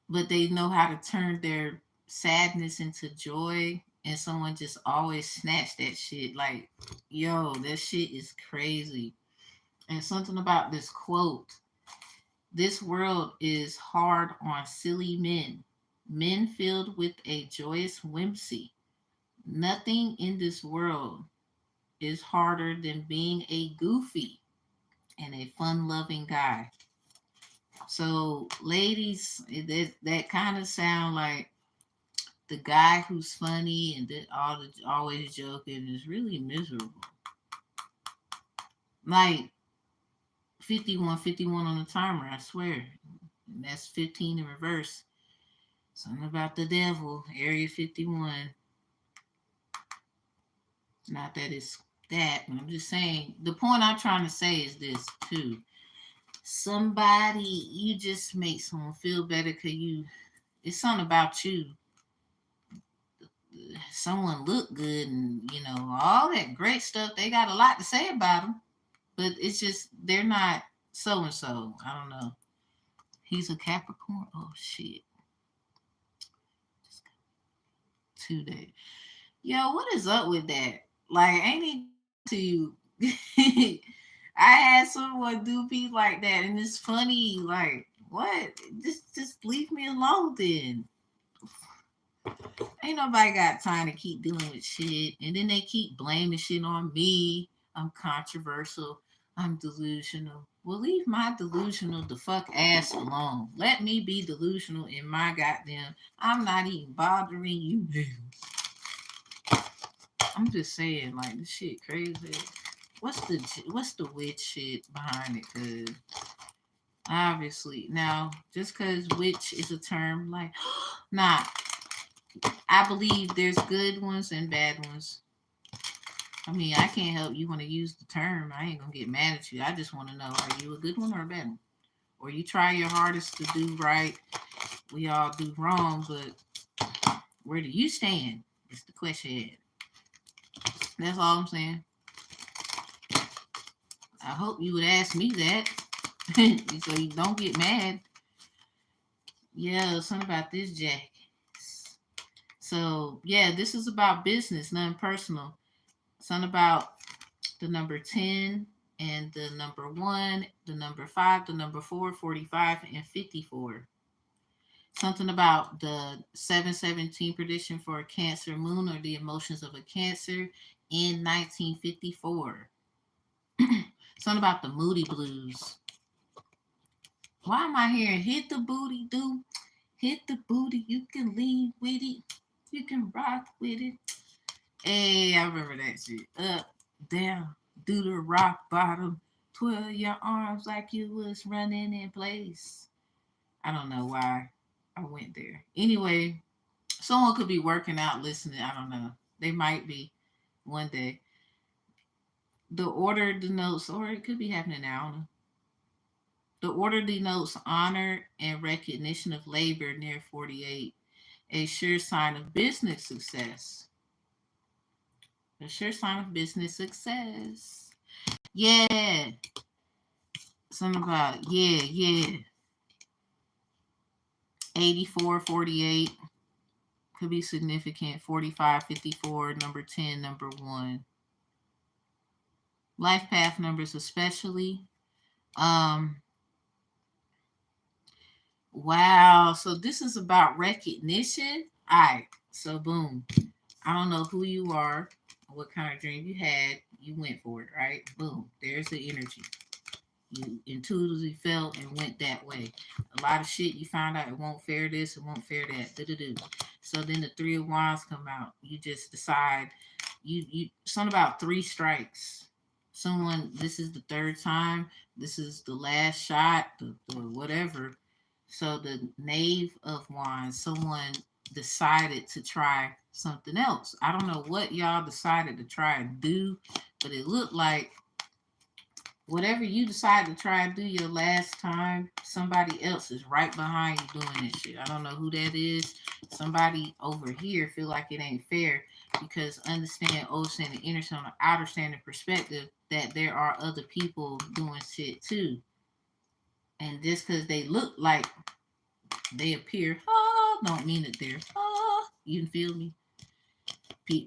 But they know how to turn their sadness into joy, and someone just always snatch that shit. Like, yo, that shit is crazy. And something about this quote: this world is hard on silly men filled with a joyous whimsy. Nothing in this world is harder than being a goofy and a fun loving guy. So, ladies, that kind of sound like the guy who's funny and always joking is really miserable. Like 51, 51 on the timer, I swear. And that's 15 in reverse. Something about the devil, Area 51. Not that it's that, but I'm just saying. The point I'm trying to say is this too. Somebody, you just make someone feel better because it's something about you. Someone look good and, all that great stuff. They got a lot to say about them, but it's just, they're not so and so. I don't know. He's a Capricorn. Oh, shit. 2 days. Yo, what is up with that? Like, ain't he to you? I had someone do me like that, and it's funny. Like, what? Just leave me alone, then. Ain't nobody got time to keep dealing with shit, and then they keep blaming shit on me. I'm controversial. I'm delusional. Well, leave my delusional the fuck ass alone. Let me be delusional in my goddamn. I'm not even bothering you. I'm just saying, like, this shit crazy. What's the witch shit behind it? Cause obviously now, just cause witch is a term, like, nah. I believe there's good ones and bad ones. I mean, I can't help you want to use the term. I ain't gonna get mad at you. I just want to know, are you a good one or a bad one? Or you try your hardest to do right. We all do wrong, but where do you stand? It's the question. That's all I'm saying. I hope you would ask me that so you don't get mad. Yeah, something about this jacket. So, yeah, this is about business, nothing personal. Something about the number 10 and the number 1, the number 5, the number 4, 45, and 54. Something about the 717 prediction for a Cancer moon, or the emotions of a Cancer in 1954. Something about the Moody Blues. Why am I hearing hit the booty, do? Hit the booty, you can lean with it. You can rock with it. Hey, I remember that shit. Up, down, do the rock bottom. Twirl your arms like you was running in place. I don't know why I went there. Anyway, someone could be working out listening. I don't know. They might be one day. The order denotes, or it could be happening now. The order denotes honor and recognition of labor near 48, a sure sign of business success. A sure sign of business success. Yeah. Something about, yeah. 84, 48 could be significant. 45, 54, number 10, number 1. life path numbers especially. Um, wow. So this is about recognition. All right. So boom. I don't know who you are, what kind of dream you had. You went for it, right? Boom. There's the energy. You intuitively felt and went that way. A lot of shit you found out it won't fare this, it won't fare that. Do. So then the three of wands come out. You just decide you something about three strikes. Someone, this is the third time, this is the last shot, the whatever. So the knave of wands, someone decided to try something else. I don't know what y'all decided to try and do, but it looked like whatever you decide to try and do your last time, somebody else is right behind you doing this shit. I don't know who that is. Somebody over here feel like it ain't fair because understand, understanding, inner standing, outer standing perspective that there are other people doing shit too. And just because they look like they appear, don't mean that they're, you feel me?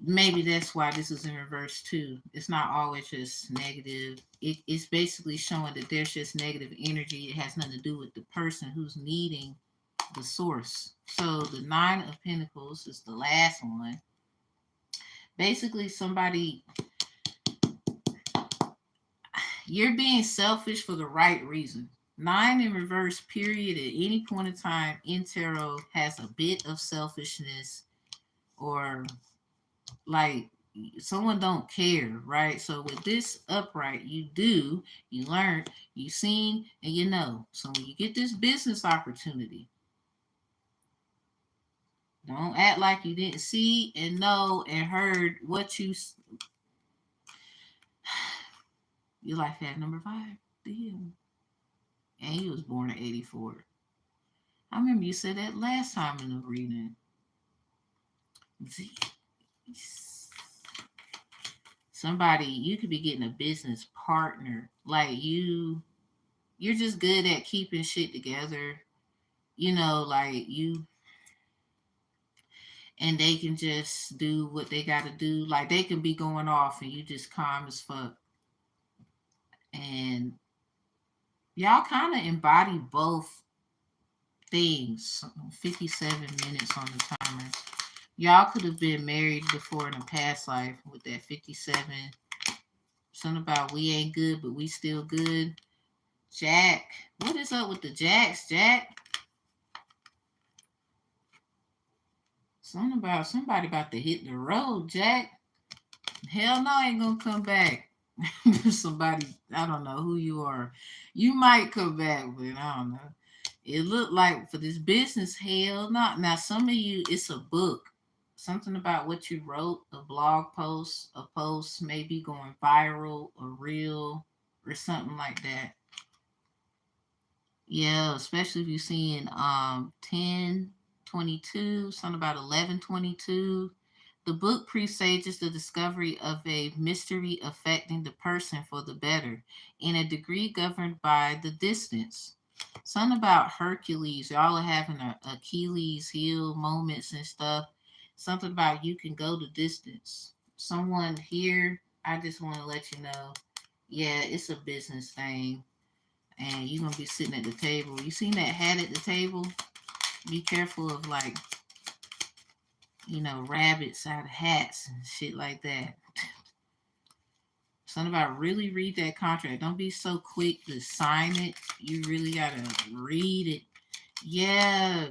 Maybe that's why this is in reverse too. It's not always just negative. It's basically showing that there's just negative energy. It has nothing to do with the person who's needing the source. So the Nine of Pentacles is the last one. Basically, somebody, you're being selfish for the right reason. Nine in reverse, period, at any point in time in tarot has a bit of selfishness or like someone don't care, right? So with this upright, you do, you learn, you seen, and you know. So when you get this business opportunity, don't act like you didn't see and know and heard what your life had number 5. Damn. And you was born in 84. I remember you said that last time in the reading. Somebody, you could be getting a business partner. Like you're just good at keeping shit together. You know, like you, and they can just do what they got to do. Like they can be going off and you just calm as fuck. And y'all kind of embody both things. 57 minutes on the timer. Y'all could have been married before in a past life with that 57. Something about we ain't good, but we still good. Jack. What is up with the Jacks, Jack? Something about somebody about to hit the road, Jack. Hell no, I ain't gonna come back. Somebody, I don't know who you are. You might come back, but I don't know. It looked like for this business, hell no. Now, some of you, it's a book. Something about what you wrote, a blog post, a post maybe going viral, a reel, or something like that. Yeah, especially if you're seeing 1022, something about 1122. The book presages the discovery of a mystery affecting the person for the better, in a degree governed by the distance. Something about Hercules, y'all are having a Achilles heel moments and stuff. Something about you can go the distance. Someone here, I just want to let you know, yeah, it's a business thing and you're gonna be sitting at the table. You seen that hat at the table? Be careful of like, rabbits out of hats and shit like that. Something about really read that contract. Don't be so quick to sign it. You really gotta read it. Yeah,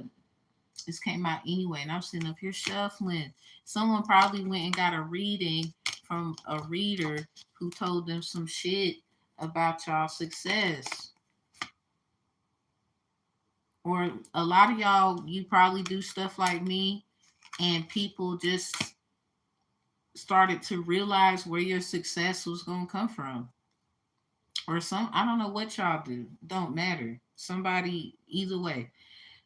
this came out anyway, and I'm sitting up here shuffling. Someone probably went and got a reading from a reader who told them some shit about y'all success. Or a lot of y'all, you probably do stuff like me, and people just started to realize where your success was going to come from. Or I don't know what y'all do. Don't matter. Somebody, either way.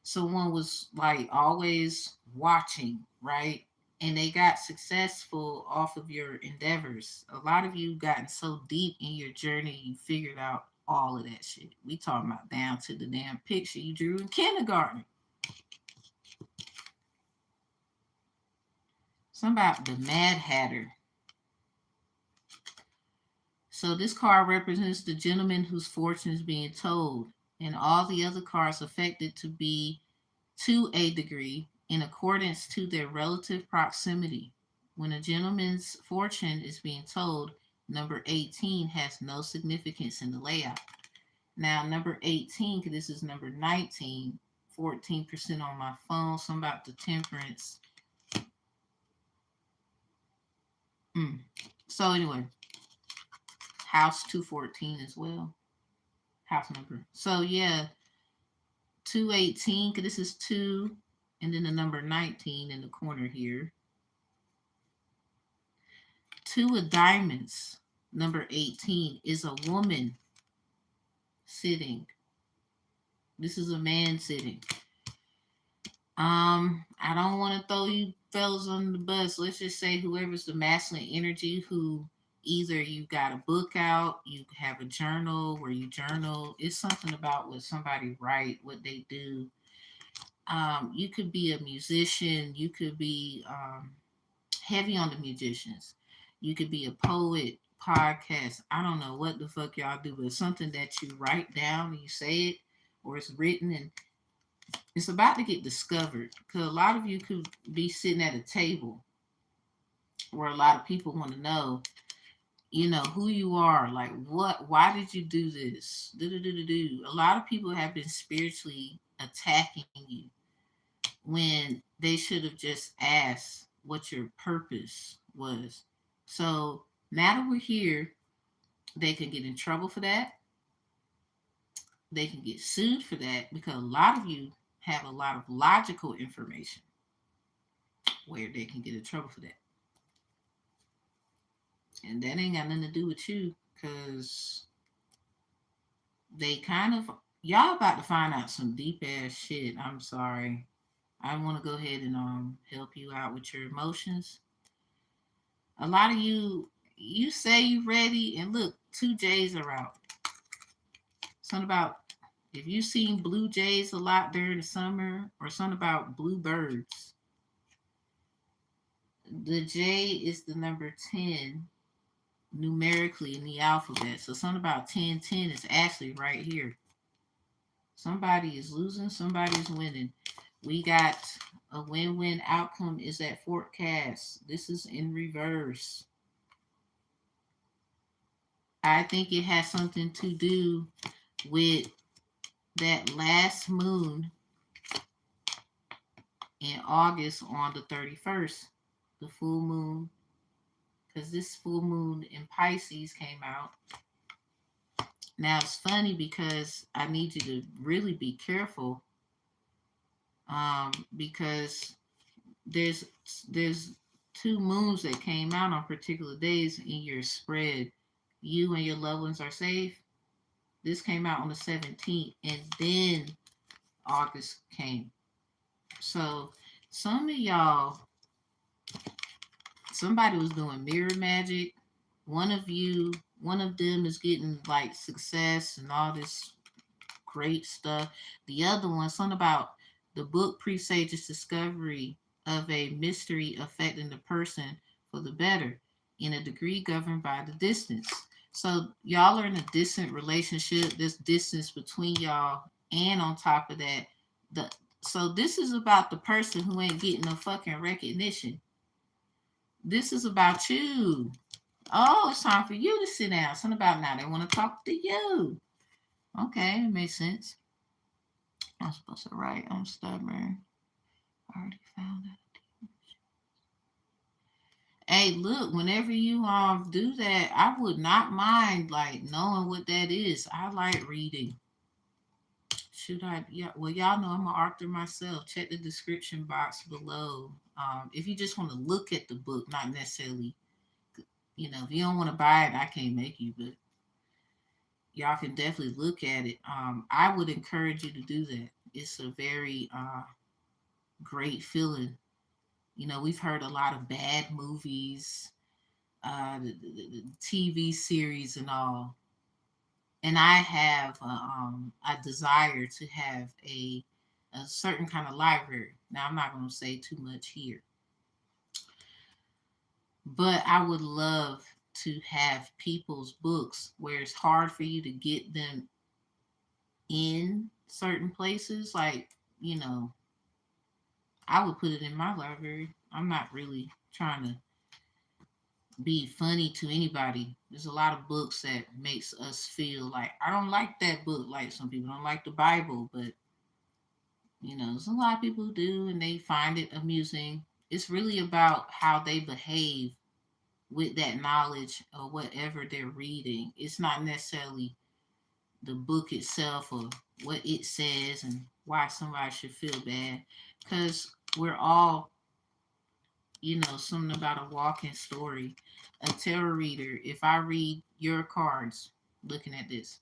Someone was like always watching, right? And they got successful off of your endeavors. A lot of you gotten so deep in your journey, you figured out all of that shit. We talking about down to the damn picture you drew in kindergarten. Something about the Mad Hatter. So this card represents the gentleman whose fortune is being told, and all the other cards affected to be to a degree in accordance to their relative proximity. When a gentleman's fortune is being told, number 18 has no significance in the layout. Now, number 18, because this is number 19, 14% on my phone, so I'm about the temperance. So, anyway, house 214 as well. House number. So, yeah, 218, because this is 2, and then the number 19 in the corner here. 2 of diamonds, number 18, is a woman sitting. This is a man sitting. I don't want to throw you fellas on the bus. Let's just say whoever's the masculine energy who either you got a book out, you have a journal where you journal. It's something about what somebody write, what they do. You could be a musician. You could be heavy on the musicians. You could be a poet, podcast. I don't know what the fuck y'all do, but something that you write down and you say it, or it's written and it's about to get discovered. Because a lot of you could be sitting at a table where a lot of people want to know, who you are. Like, why did you do this? Do. A lot of people have been spiritually attacking you when they should have just asked what your purpose was. So now that we're here, they can get in trouble for that. They can get sued for that because a lot of you have a lot of logical information where they can get in trouble for that. And that ain't got nothing to do with you because they kind of, y'all about to find out some deep ass shit. I'm sorry. I want to go ahead and help you out with your emotions. A lot of you say you ready, and look, 2 J's are out. Something about if you seen blue jays a lot during the summer, or something about blue birds. The J is the number 10 numerically in the alphabet. So something about 1010 is actually right here. Somebody is losing, somebody's winning. We got a win-win outcome is at Fort Cass. This is in reverse. I think it has something to do with that last moon in August on the 31st, the full moon, because this full moon in Pisces came out. Now it's funny because I need you to really be careful, because there's 2 moons that came out on particular days in your spread. You and your loved ones are safe. This came out on the 17th, and then August came. So some of y'all, somebody was doing mirror magic. One of them is getting like success and all this great stuff. The other one, something about the book presages discovery of a mystery affecting the person for the better in a degree governed by the distance. So y'all are in a distant relationship. There's distance between y'all, and on top of that, so this is about the person who ain't getting no fucking recognition. This is about you. Oh, it's time for you to sit down. Something about now they want to talk to you. Okay, it makes sense. I'm supposed to write. I'm stubborn. I already found it. Hey, look, whenever you do that, I would not mind like knowing what that is. I like reading. Should I? Yeah. Well, y'all know I'm an author myself. Check the description box below. If you just want to look at the book, not necessarily, if you don't want to buy it, I can't make you, but y'all can definitely look at it. I would encourage you to do that. It's a very great feeling. We've heard a lot of bad movies, the TV series, and all. And I have a desire to have a certain kind of library. Now, I'm not going to say too much here, but I would love to have people's books where it's hard for you to get them in certain places. Like, you know, I would put it in my library. I'm not really trying to be funny to anybody. There's a lot of books that makes us feel like I don't like that book. Like some people don't like the Bible, but you know, there's a lot of people who do and they find it amusing. It's really about how they behave with that knowledge or whatever they're reading. It's not necessarily the book itself or what it says and why somebody should feel bad. Because we're all, you know, something about a walking story. A tarot reader, if I read your cards, looking at this,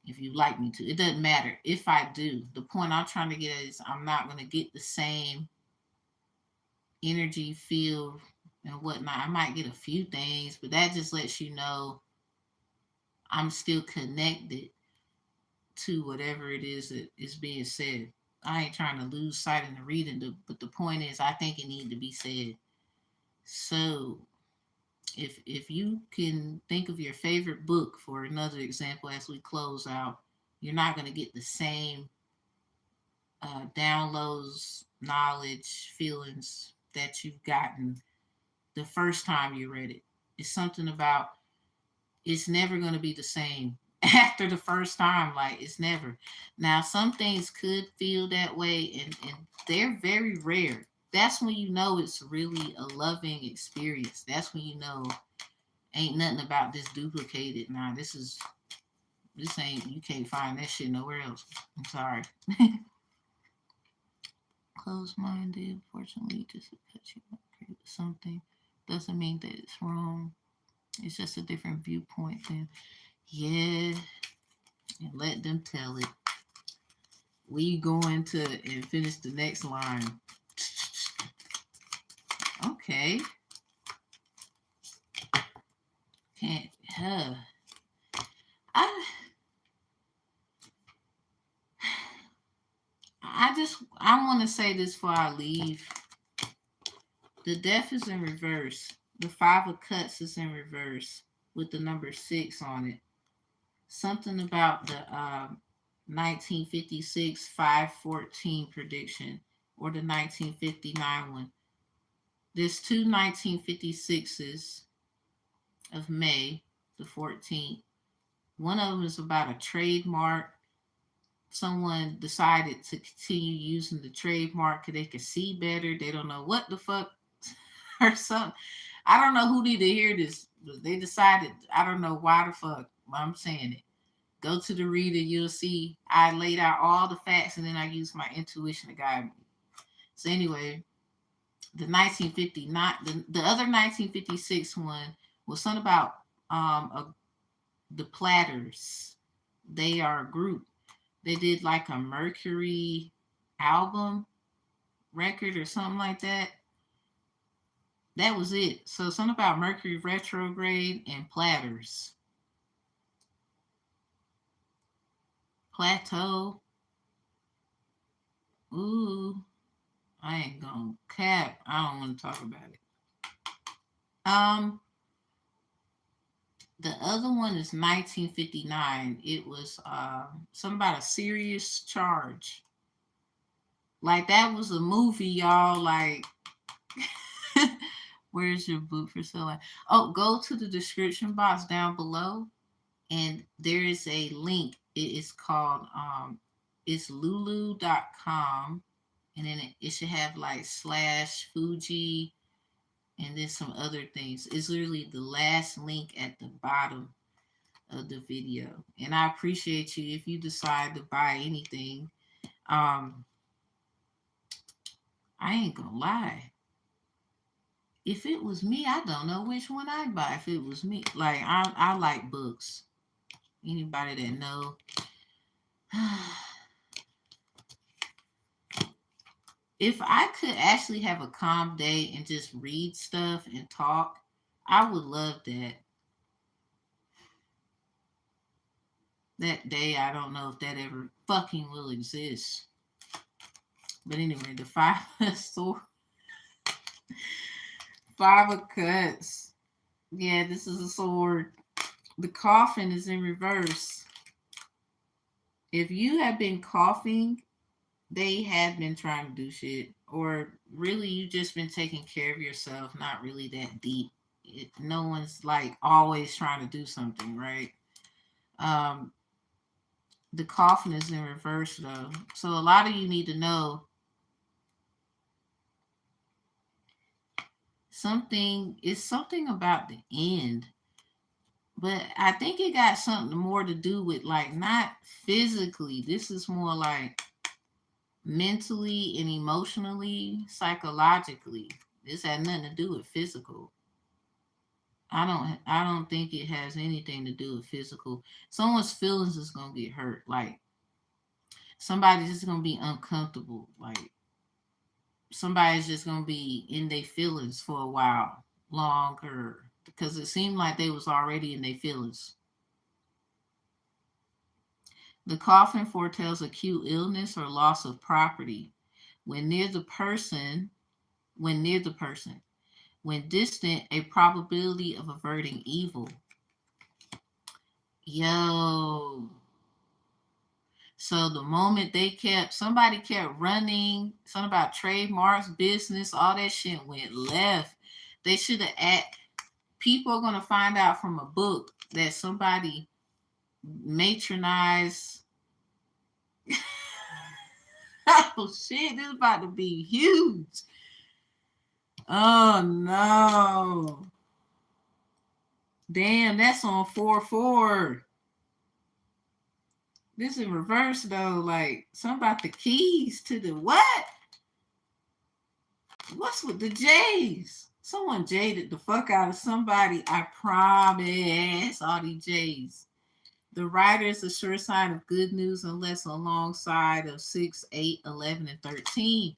if you like me to, it doesn't matter if I do. The point I'm trying to get at is I'm not going to get the same energy, feel, and whatnot. I might get a few things, but that just lets you know I'm still connected to whatever it is that is being said. I ain't trying to lose sight in the reading, but the point is, I think it needs to be said. So, if you can think of your favorite book for another example as we close out, you're not going to get the same downloads, knowledge, feelings that you've gotten the first time you read it. It's something about it's never going to be the same after the first time. Like it's never. Now, some things could feel that way, and they're very rare. That's when you know it's really a loving experience. That's when you know ain't nothing about this duplicated. Nah, this ain't, you can't find that shit nowhere else. I'm sorry. Closed minded, fortunately, just because you agree with something doesn't mean that it's wrong. It's just a different viewpoint. Then, yeah, and let them tell it. We going to and finish the next line. Okay. Can't. I. I want to say this before I leave. The death is in reverse. The five of cups is in reverse with the number 6 on it. Something about the 1956 514 prediction or the 1959 one. There's two 1956s of May the 14th. One of them is about a trademark. Someone decided to continue using the trademark because they could see better. They don't know what the fuck or something. I don't know who need to hear this, but they decided. I don't know why the fuck I'm saying it. Go to the reader, you'll see I laid out all the facts and then I used my intuition to guide me. So anyway, the 1959, the other 1956 one was something about the Platters. They are a group. They did like a Mercury album record or something like that. That was it. So something about Mercury retrograde and Platters. Plateau. Ooh, I ain't gonna cap. I don't want to talk about it. Um, the other one is 1959. It was something about a serious charge. Like that was a movie, y'all. Like, where's your boot for sale? Oh, go to the description box down below, and there is a link. It is called it's lulu.com, and then it should have like slash Fuji and then some other things. It's literally the last link at the bottom of the video. And I appreciate you if you decide to buy anything. I ain't gonna lie. If it was me, I don't know which one I'd buy if it was me. Like I like books. Anybody that know. If I could actually have a calm day and just read stuff and talk, I would love that. That day, I don't know if that ever fucking will exist. But anyway, the five of cups. Yeah, this is a sword. The coffin is in reverse. If you have been coughing, they have been trying to do shit. Or really, you just been taking care of yourself, not really that deep. No one's like always trying to do something, right? Um, the coffin is in reverse though. So a lot of you need to know something about the end. But I think it got something more to do with like not physically. This is more like mentally and emotionally, psychologically. This had nothing to do with physical. I don't think it has anything to do with physical. Someone's feelings is gonna get hurt. Like somebody's just gonna be uncomfortable. Like somebody's just gonna be in their feelings for a while longer because it seemed like they was already in their feelings. The coffin foretells acute illness or loss of property. When near the person, when near the person, when distant, a probability of averting evil. Yo. So the moment somebody kept running, something about trademarks, business, all that shit went left. They should have people are gonna find out from a book that somebody matronized. Oh shit, this is about to be huge. Oh no. Damn, that's on 4-4. This in reverse though, like something about the keys to the what? What's with the J's? Someone jaded the fuck out of somebody. I promise. All these J's. The rider is a sure sign of good news unless alongside of 6, 8, 11, and 13.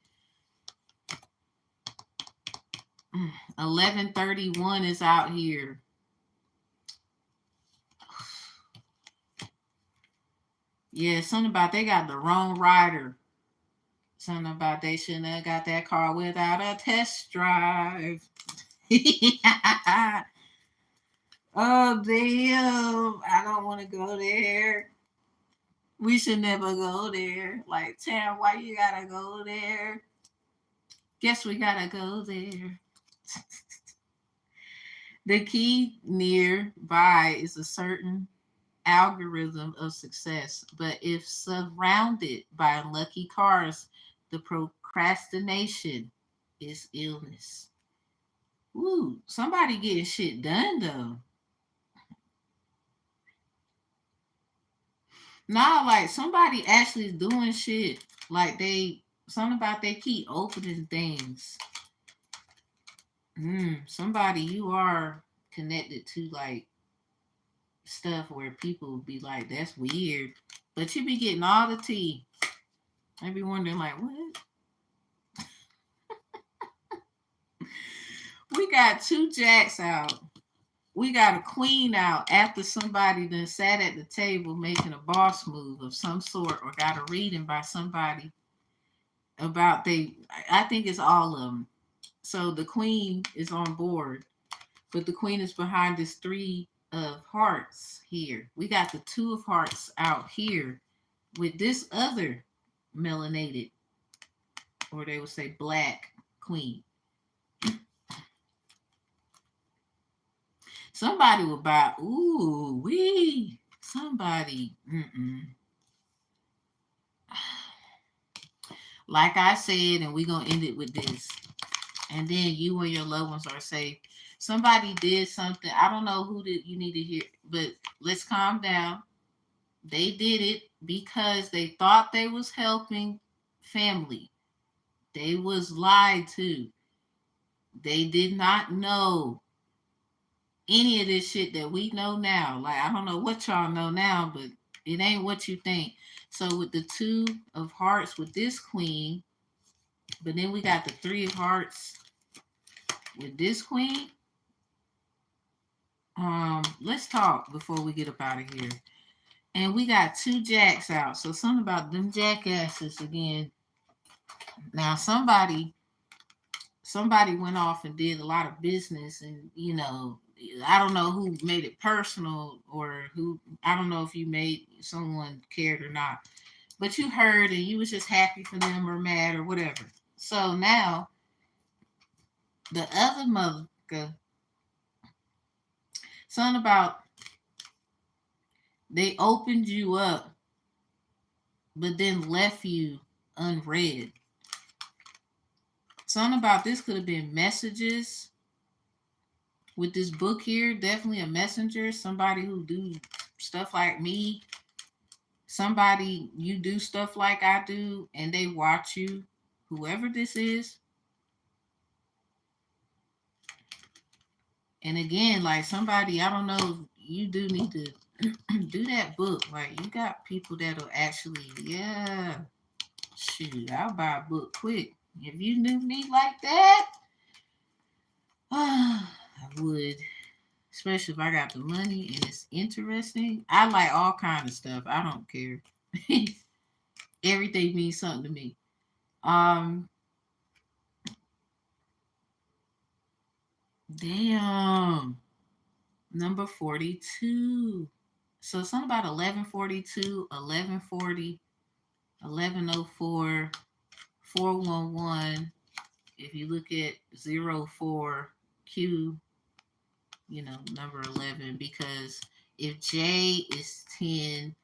1131 is out here. Yeah, something about they got the wrong rider. Something about they shouldn't have got that car without a test drive. Oh, damn. I don't want to go there. We should never go there. Like, Tam, why you gotta go there? Guess we gotta go there. The key nearby is a certain algorithm of success, but if surrounded by unlucky cars, the procrastination is illness. Ooh, somebody getting shit done though. Nah, like somebody actually doing shit. Like something about they keep opening things. Somebody you are connected to like stuff where people be like, that's weird. But you be getting all the tea. I be wondering like, what? We got two jacks out. We got a queen out after somebody then sat at the table making a boss move of some sort or got a reading by somebody about I think it's all of them. So the queen is on board, but the queen is behind this 3 of hearts here. We got the 2 of hearts out here with this other melanated, or they would say black queen. Somebody would buy, ooh, wee. Somebody, like I said, and we're going to end it with this. And then you and your loved ones are safe. Somebody did something. I don't know who did you need to hear, but let's calm down. They did it because they thought they was helping family. They was lied to. They did not know any of this shit that we know now. Like, I don't know what y'all know now, but it ain't what you think. So with the 2 of hearts with this queen, but then we got the 3 of hearts with this queen. Let's talk before we get up out of here. And we got 2 jacks out. So something about them jackasses again. Now somebody went off and did a lot of business, and I don't know who made it personal, or who, I don't know if you made someone cared or not, but you heard and you was just happy for them or mad or whatever. So now the other mother, something about they opened you up, but then left you unread. Something about this could have been messages with this book here. Definitely a messenger, somebody who do stuff like me, somebody you do stuff like I do, and they watch you. Whoever this is. And again, like somebody, I don't know, you do need to do that book. Like you got people that'll actually, yeah, shoot, I'll buy a book quick. If you knew me like that, I would. Especially if I got the money and it's interesting. I like all kind of stuff. I don't care. Everything means something to me. Um, damn. Number 42. So something about 1142, 1140, 1104, 411. If you look at 04Q, number 11, because if J is 10,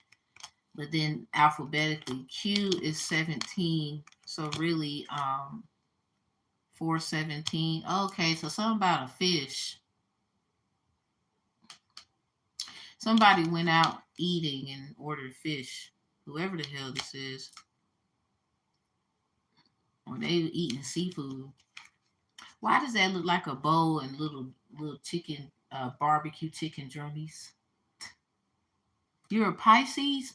but then alphabetically Q is 17, so really 417. Okay, so something about a fish. Somebody went out eating and ordered fish. Whoever the hell this is. Or they were eating seafood. Why does that look like a bowl and little chicken, barbecue chicken drummies? You're a Pisces?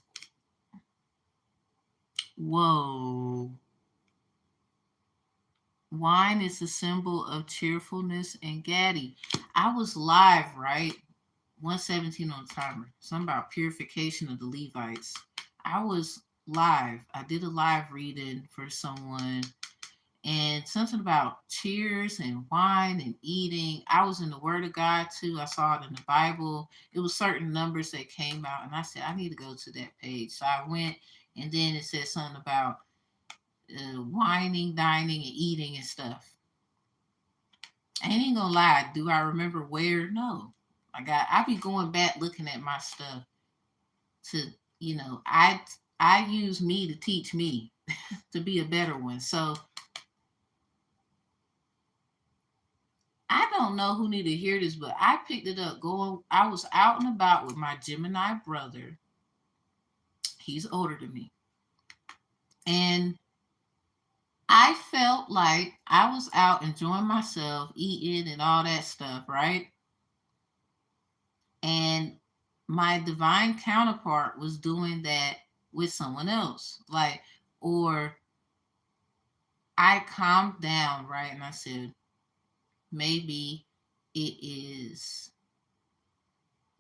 Whoa. Wine is a symbol of cheerfulness and gaddy. I was live, right? 117 on the timer. Something about purification of the Levites. I was live. I did a live reading for someone, and something about cheers and wine and eating. I was in the Word of God too. I saw it in the Bible. It was certain numbers that came out, and I said, I need to go to that page. So I went, and then it said something about whining, dining, and eating and stuff. I ain't gonna lie. Do I remember where? No. I be going back looking at my stuff to, I use me to teach me to be a better one. So I don't know who need to hear this, but I picked it up I was out and about with my Gemini brother. He's older than me. And I felt like I was out enjoying myself, eating and all that stuff, right? And my divine counterpart was doing that with someone else. Or I calmed down, right? And I said, maybe it is,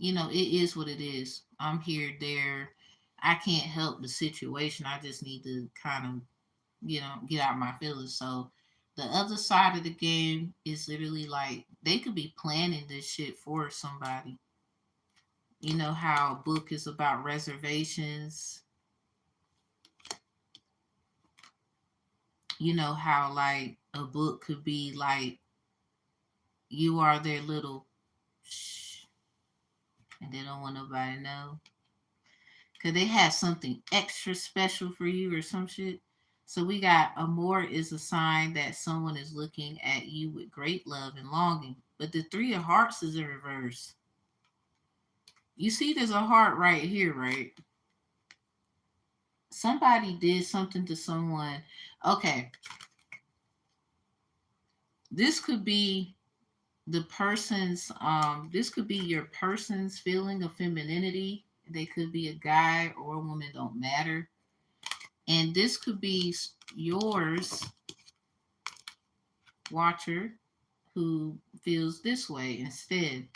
it is what it is. I'm here, there. I can't help the situation. I just need to kind of, get out my feelings. So the other side of the game is literally like they could be planning this shit for somebody. You know how a book is about reservations. You know how like a book could be like you are their little shh, and they don't want nobody to know. Cause they have something extra special for you or some shit. So we got Amor is a sign that someone is looking at you with great love and longing. But the Three of Hearts is in reverse. You see there's a heart right here, right? Somebody did something to someone. Okay. This could be this could be your person's feeling of femininity. They could be a guy or a woman, don't matter. And this could be yours, watcher, who feels this way instead.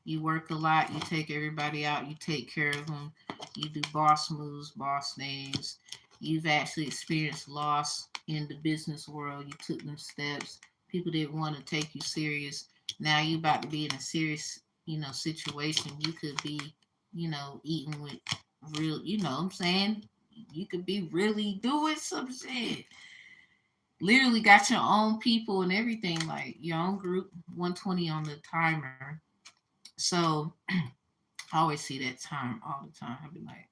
You work a lot, you take everybody out, you take care of them, you do boss moves, boss names. You've actually experienced loss in the business world. You took them steps. People didn't want to take you serious. Now you about to be in a serious situation. You could be, eating with real, what I'm saying? You could be really doing some shit. Literally got your own people and everything, like your own group, 120 on the timer. So I always see that time all the time. I'll be like,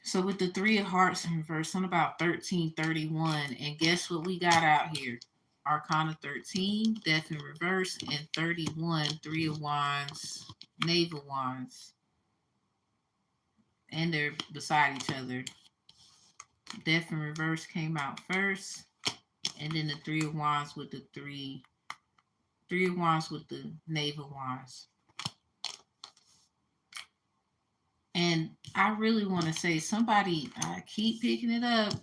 so with the three of hearts in reverse, on about 1331, and guess what we got out here? Arcana 13, death in reverse, and 31, three of wands, knave of wands. And they're beside each other. Death in reverse came out first, and then the three of wands with the three of wands with the knave of wands. And I really want to say, somebody, I keep picking it up.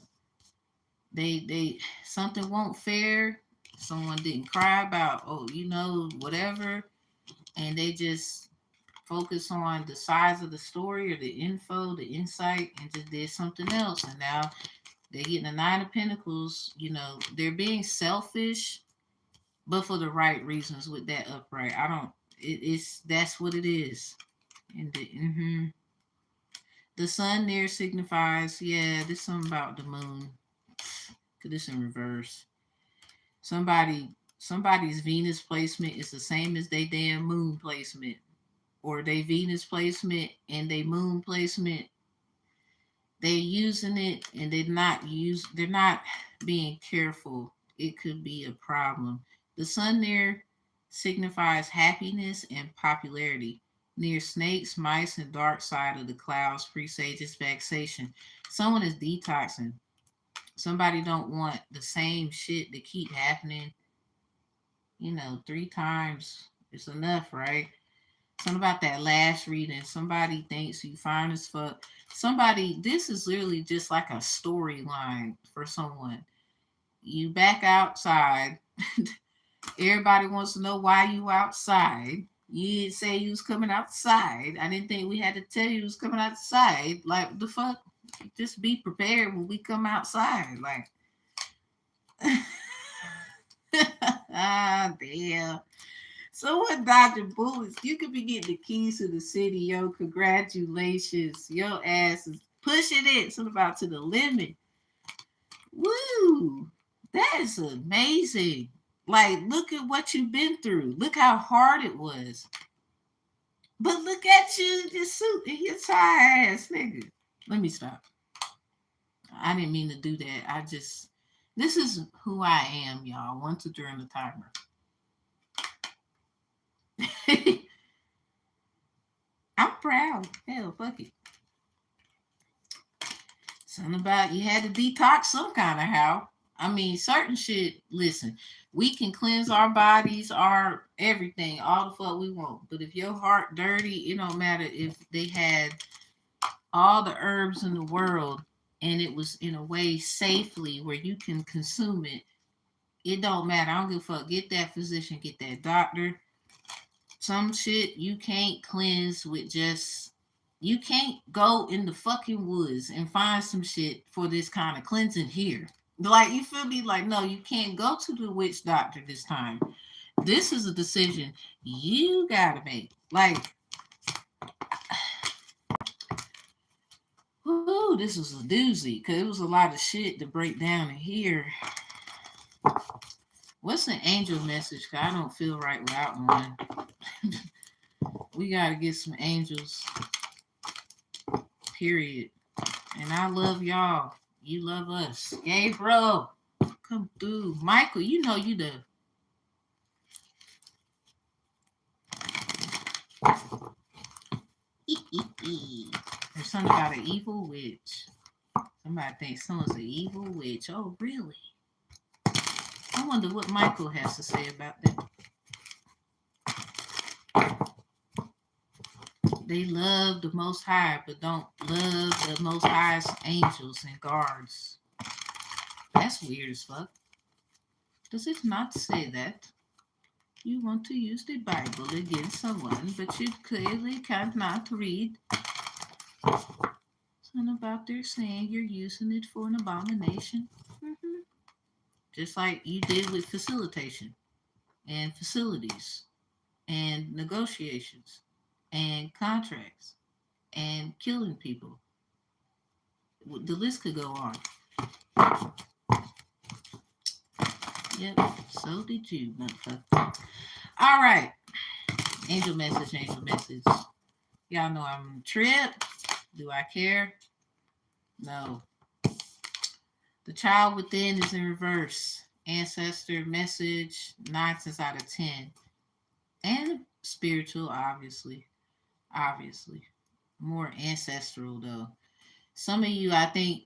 They something won't fair. Someone didn't cry about, whatever, and they just focus on the size of the story or the info, the insight, and just did something else. And now they're getting the Nine of Pentacles. They're being selfish, but for the right reasons with that upright. That's what it is. And the sun there signifies, there's something about the moon. Cause this in reverse. Somebody's Venus placement is the same as they damn moon placement, or they Venus placement and they moon placement. They're using it and they're not being careful. It could be a problem. The sun there signifies happiness and popularity. Near snakes, mice, and dark side of the clouds presages vexation. Someone is detoxing. Somebody don't want the same shit to keep happening. 3 times is enough, right? Something about that last reading. Somebody thinks you fine as fuck. This is literally just like a storyline for someone. You back outside. Everybody wants to know why you outside. You didn't say you was coming outside. I didn't think we had to tell you was coming outside. Like, the fuck? Just be prepared when we come outside. Like, damn. So what, Dr. Bullets? You could be getting the keys to the city, yo. Congratulations. Your ass is pushing it. Something about to the limit. Woo! That is amazing. Like, look at what you've been through. Look how hard it was. But look at you, your suit and your tie ass nigga. Let me stop. I didn't mean to do that. This is who I am, y'all. Once during the timer. I'm proud. Hell, fuck it. Something about you had to detox some kind of how. I mean, certain shit, listen, we can cleanse our bodies, our everything, all the fuck we want. But if your heart dirty, it don't matter if they had all the herbs in the world and it was in a way safely where you can consume it. It don't matter. I don't give a fuck. Get that physician, get that doctor. Some shit you can't cleanse with just, you can't go in the fucking woods and find some shit for this kind of cleansing here. Like, you feel me? Like, no, you can't go to the witch doctor this time. This is a decision you gotta make. Like, ooh, this was a doozy because it was a lot of shit to break down in here. What's an angel message? Because I don't feel right without one. We got to get some angels. Period. And I love y'all. You love us. Yay, bro. Come through. Michael, you know you the... There's something about an evil witch. Somebody thinks someone's an evil witch. Oh, really? I wonder what Michael has to say about that. They love the Most High, but don't love the Most High's angels and guards. That's weird as fuck. Does it not say that? You want to use the Bible against someone, but you clearly cannot read. Something about they're saying you're using it for an abomination. Just like you did with facilitation and facilities and negotiations and contracts and killing people. The list could go on. Yep, so did you, motherfucker. All right. Angel message, angel message. Y'all know I'm tripped. Do I care? No. The child within is in reverse. Ancestor message, 9 out of 10. And spiritual, obviously. Obviously. More ancestral, though. Some of you, I think,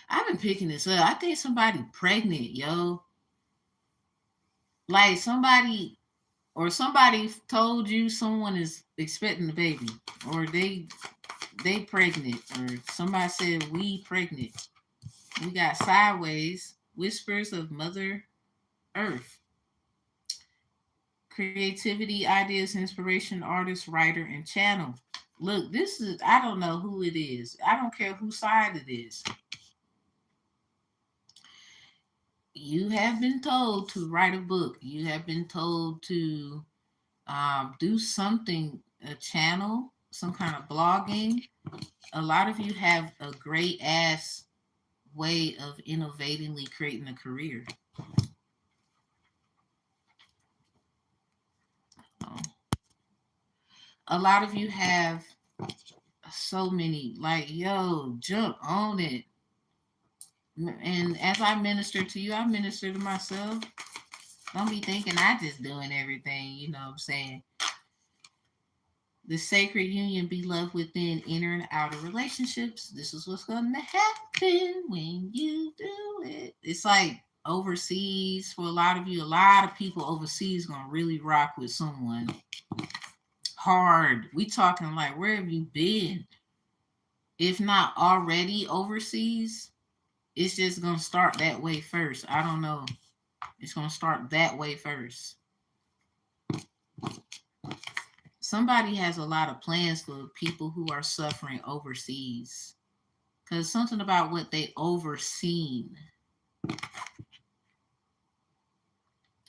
I've been picking this up. I think somebody pregnant, yo. Like somebody told you someone is expecting a baby, or they pregnant, or somebody said we pregnant. We got sideways, whispers of Mother Earth. Creativity, ideas, inspiration, artist, writer, and channel. Look, this is, I don't know who it is. I don't care whose side it is. You have been told to write a book. You have been told to do something, a channel, some kind of blogging. A lot of you have a great ass way of innovatively creating a career. A lot of you have so many, like, yo, jump on it. And as I minister to you, I minister to myself. Don't be thinking I just doing everything, you know what I'm saying? The sacred union, be love within inner and outer relationships. This is what's going to happen when you do it. It's like overseas for a lot of you. A lot of people overseas going to really rock with someone hard. We talking like, where have you been? If not already overseas, it's just going to start that way first. I don't know. It's going to start that way first. Somebody has a lot of plans for people who are suffering overseas. Because something about what they overseen.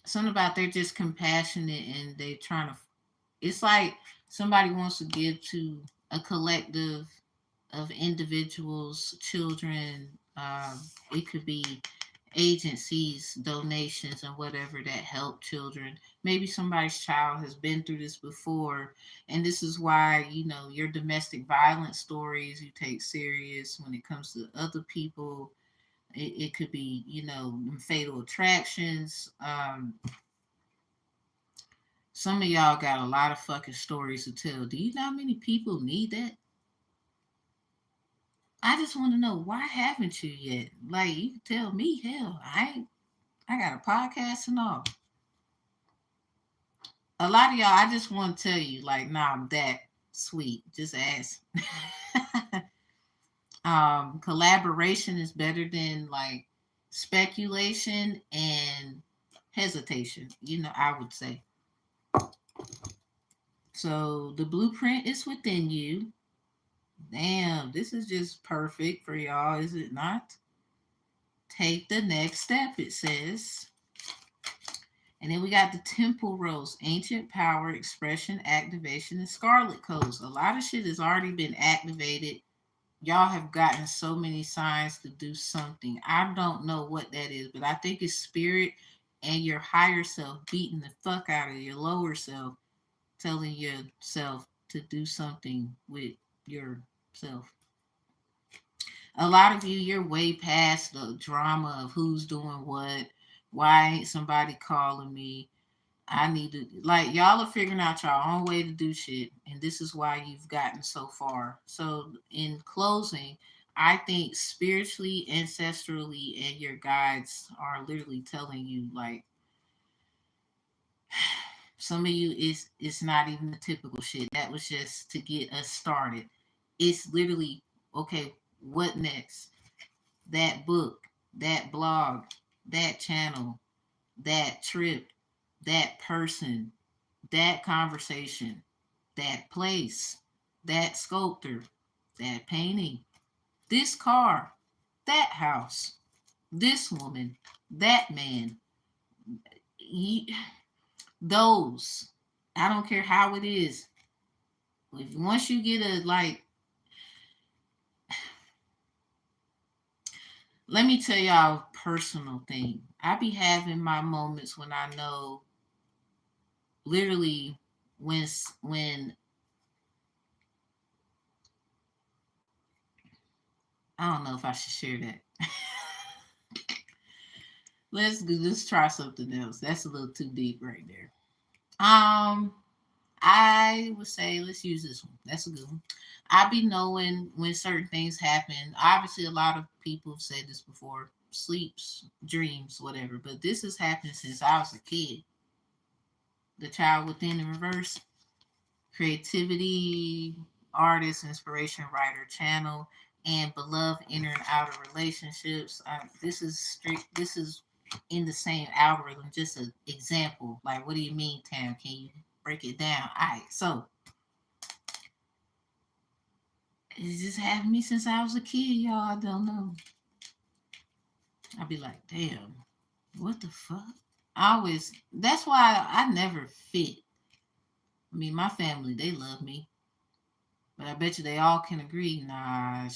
Something about they're just compassionate and they trying to. It's like somebody wants to give to a collective of individuals, children. It could be agencies, donations, and whatever that help children. Maybe somebody's child has been through this before, and this is why, you know, your domestic violence stories you take serious when it comes to other people. It could be, you know, fatal attractions. Some of y'all got a lot of fucking stories to tell. Do you know how many people need that? I just want to know, why haven't you yet? Like, you can tell me, hell, I got a podcast and all. A lot of y'all, I just want to tell you, like, nah, I'm that sweet. Just ask. Collaboration is better than like speculation and hesitation, you know, I would say. So the blueprint is within you. Damn, this is just perfect for y'all, is it not? Take the next step, it says. And then we got the temple rose, ancient power, expression, activation, and scarlet codes. A lot of shit has already been activated. Y'all have gotten so many signs to do something. I don't know what that is, but I think it's spirit and your higher self beating the fuck out of your lower self, telling yourself to do something with yourself. A lot of you, you're way past the drama of who's doing what. Why ain't somebody calling me? I need to, like, y'all are figuring out your own way to do shit, and this is why you've gotten so far. So, in closing, I think spiritually, ancestrally, and your guides are literally telling you, like, some of you, it's not even the typical shit. That was just to get us started. It's literally, okay, what next? That book, that blog, that channel, that trip, that person, that conversation, that place, that sculptor, that painting, this car, that house, this woman, that man. those, I don't care how it is. If once you get a like, let me tell y'all a personal thing. I be having my moments when I know, literally, when I don't know if I should share that. Let's try something else. That's a little too deep right there. I would say let's use this one. That's a good one. I be knowing when certain things happen. Obviously, a lot of people have said this before: sleeps, dreams, whatever. But this has happened since I was a kid. The child within in reverse, creativity, artist, inspiration, writer, channel, and beloved inner and outer relationships. This is strict. This is in the same algorithm. Just an example. Like, what do you mean, Tam? Can you break it down? All right. So it's just happened me since I was a kid, y'all. I don't know. I'd be like, damn, what the fuck? I always. That's why I never fit. I mean, my family, they love me. But I bet you they all can agree. Nah,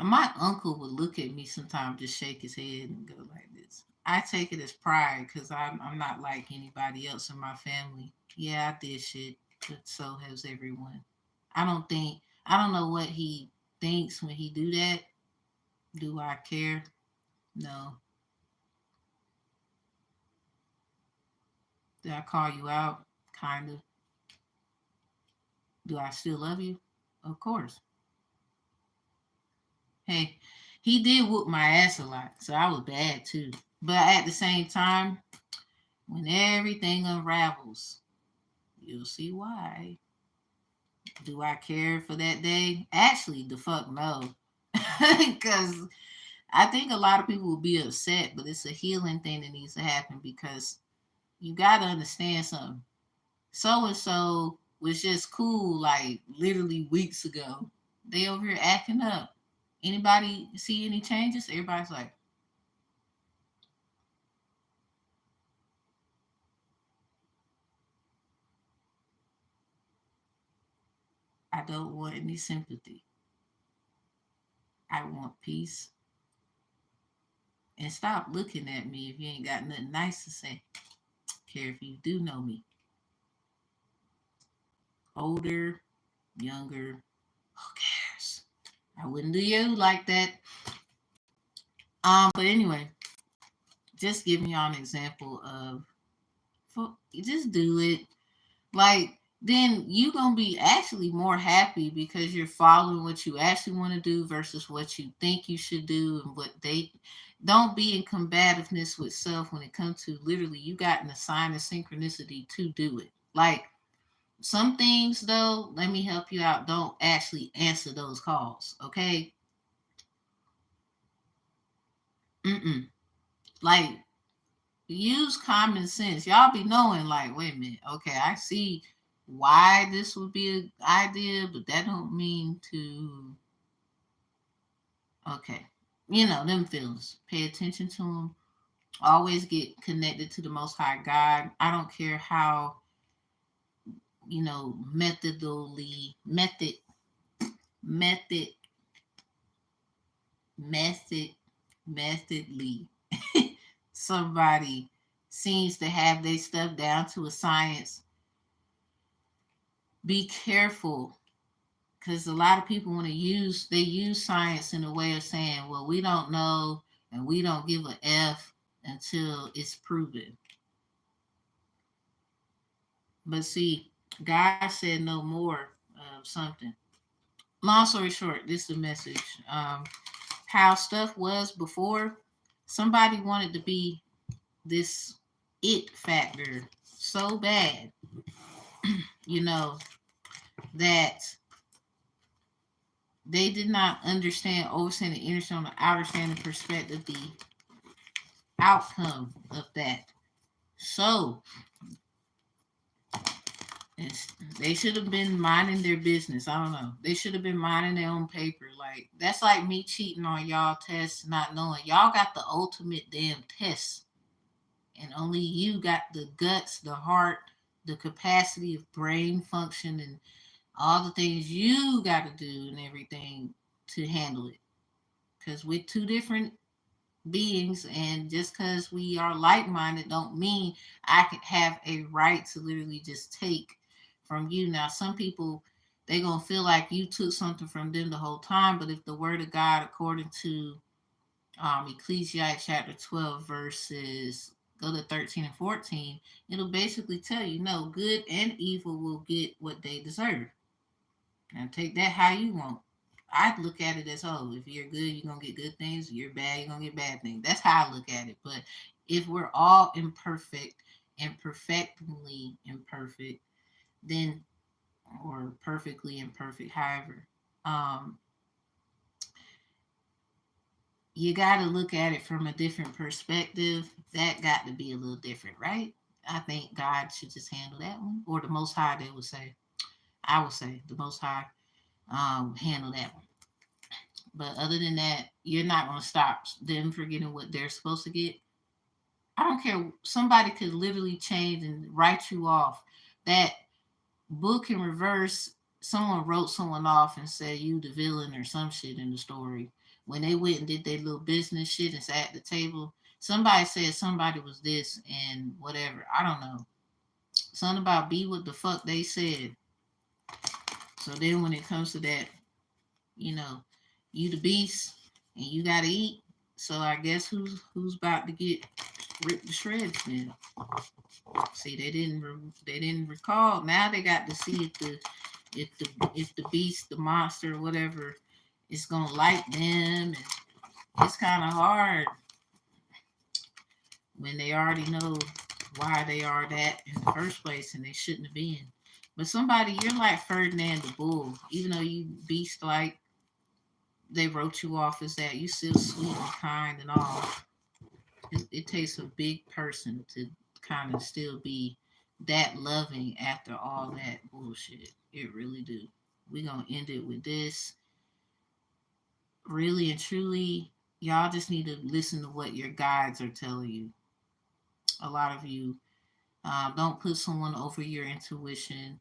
my uncle would look at me sometimes, just shake his head and go like this. I take it as pride because I'm not like anybody else in my family. Yeah, I did shit, but so has everyone. I don't know what he thinks when he do that. Do I care? No. Did I call you out? Kind of. Do I still love you? Of course. Hey, he did whoop my ass a lot, so I was bad too. But at the same time, when everything unravels, you'll see why. Do I care for that day? Actually, the fuck no. Because I think a lot of people will be upset, but it's a healing thing that needs to happen because you got to understand something. So and so was just cool, like literally weeks ago. They over here acting up. Anybody see any changes? Everybody's like, I don't want any sympathy. I want peace. And stop looking at me if you ain't got nothing nice to say. Care if you do know me. Older, younger, who cares? I wouldn't do you like that. But anyway, just giving y'all an example of just do it. Like, then you gonna be actually more happy because you're following what you actually want to do versus what you think you should do and what they don't be in combativeness with self when it comes to literally you got an assigned synchronicity to do it. Like some things though, let me help you out. Don't actually answer those calls, okay? Mm-mm. Like use common sense. Y'all be knowing, like, wait a minute, okay, I see why this would be an idea, but that don't mean to. Okay, them feelings. Pay attention to them. Always get connected to the Most High God. I don't care how method method method methodly somebody seems to have their stuff down to a science. Be careful because a lot of people want to use science in a way of saying, well, we don't know and we don't give a F until it's proven. But see, God said no more of something. Long story short, this is the message. How stuff was before, somebody wanted to be this it factor so bad, you know, that they did not overstand the inner and the outer standing perspective, the outcome of that. So It's, they should have been minding their business. I don't know. They should have been minding their own paper. Like that's like me cheating on y'all tests, not knowing y'all got the ultimate damn test, and only you got the guts, the heart, the capacity of brain function, and all the things you got to do and everything to handle it. Because we're two different beings, and just because we are like-minded don't mean I could have a right to literally just take from you. Now some people, they gonna feel like you took something from them the whole time, but if the word of God, according to Ecclesiastes chapter 12 verses, go to 13 and 14, it'll basically tell you no, good and evil will get what they deserve. And take that how you want. I look at it as, oh, if you're good, you're gonna get good things. If you're bad, you're gonna get bad things. That's how I look at it. But if we're all imperfect and perfectly imperfect, then, or perfectly imperfect, however, um, you got to look at it from a different perspective. That got to be a little different, right? I think God should just handle that one, or the Most High. They would say, I would say, the Most High handle that one. But other than that, you're not going to stop them from getting what they're supposed to get. I don't care. Somebody could literally change and write you off. That book in reverse, someone wrote someone off and said you the villain or some shit in the story. When they went and did their little business shit and sat at the table, somebody said somebody was this and whatever. I don't know. Something about be what the fuck they said. So then when it comes to that, you know, you the beast and you gotta eat. So I guess who's about to get ripped to shreds then? See, they didn't recall. Now they got to see if the beast, the monster, whatever, is gonna like them. And it's kind of hard when they already know why they are that in the first place, and they shouldn't have been. But somebody, you're like Ferdinand the Bull, even though you beast like they wrote you off as that, you still sweet and kind and all. It takes a big person to kind of still be that loving after all that bullshit. It really do. We gonna end it with this. Really and truly, y'all just need to listen to what your guides are telling you. A lot of you don't put someone over your intuition.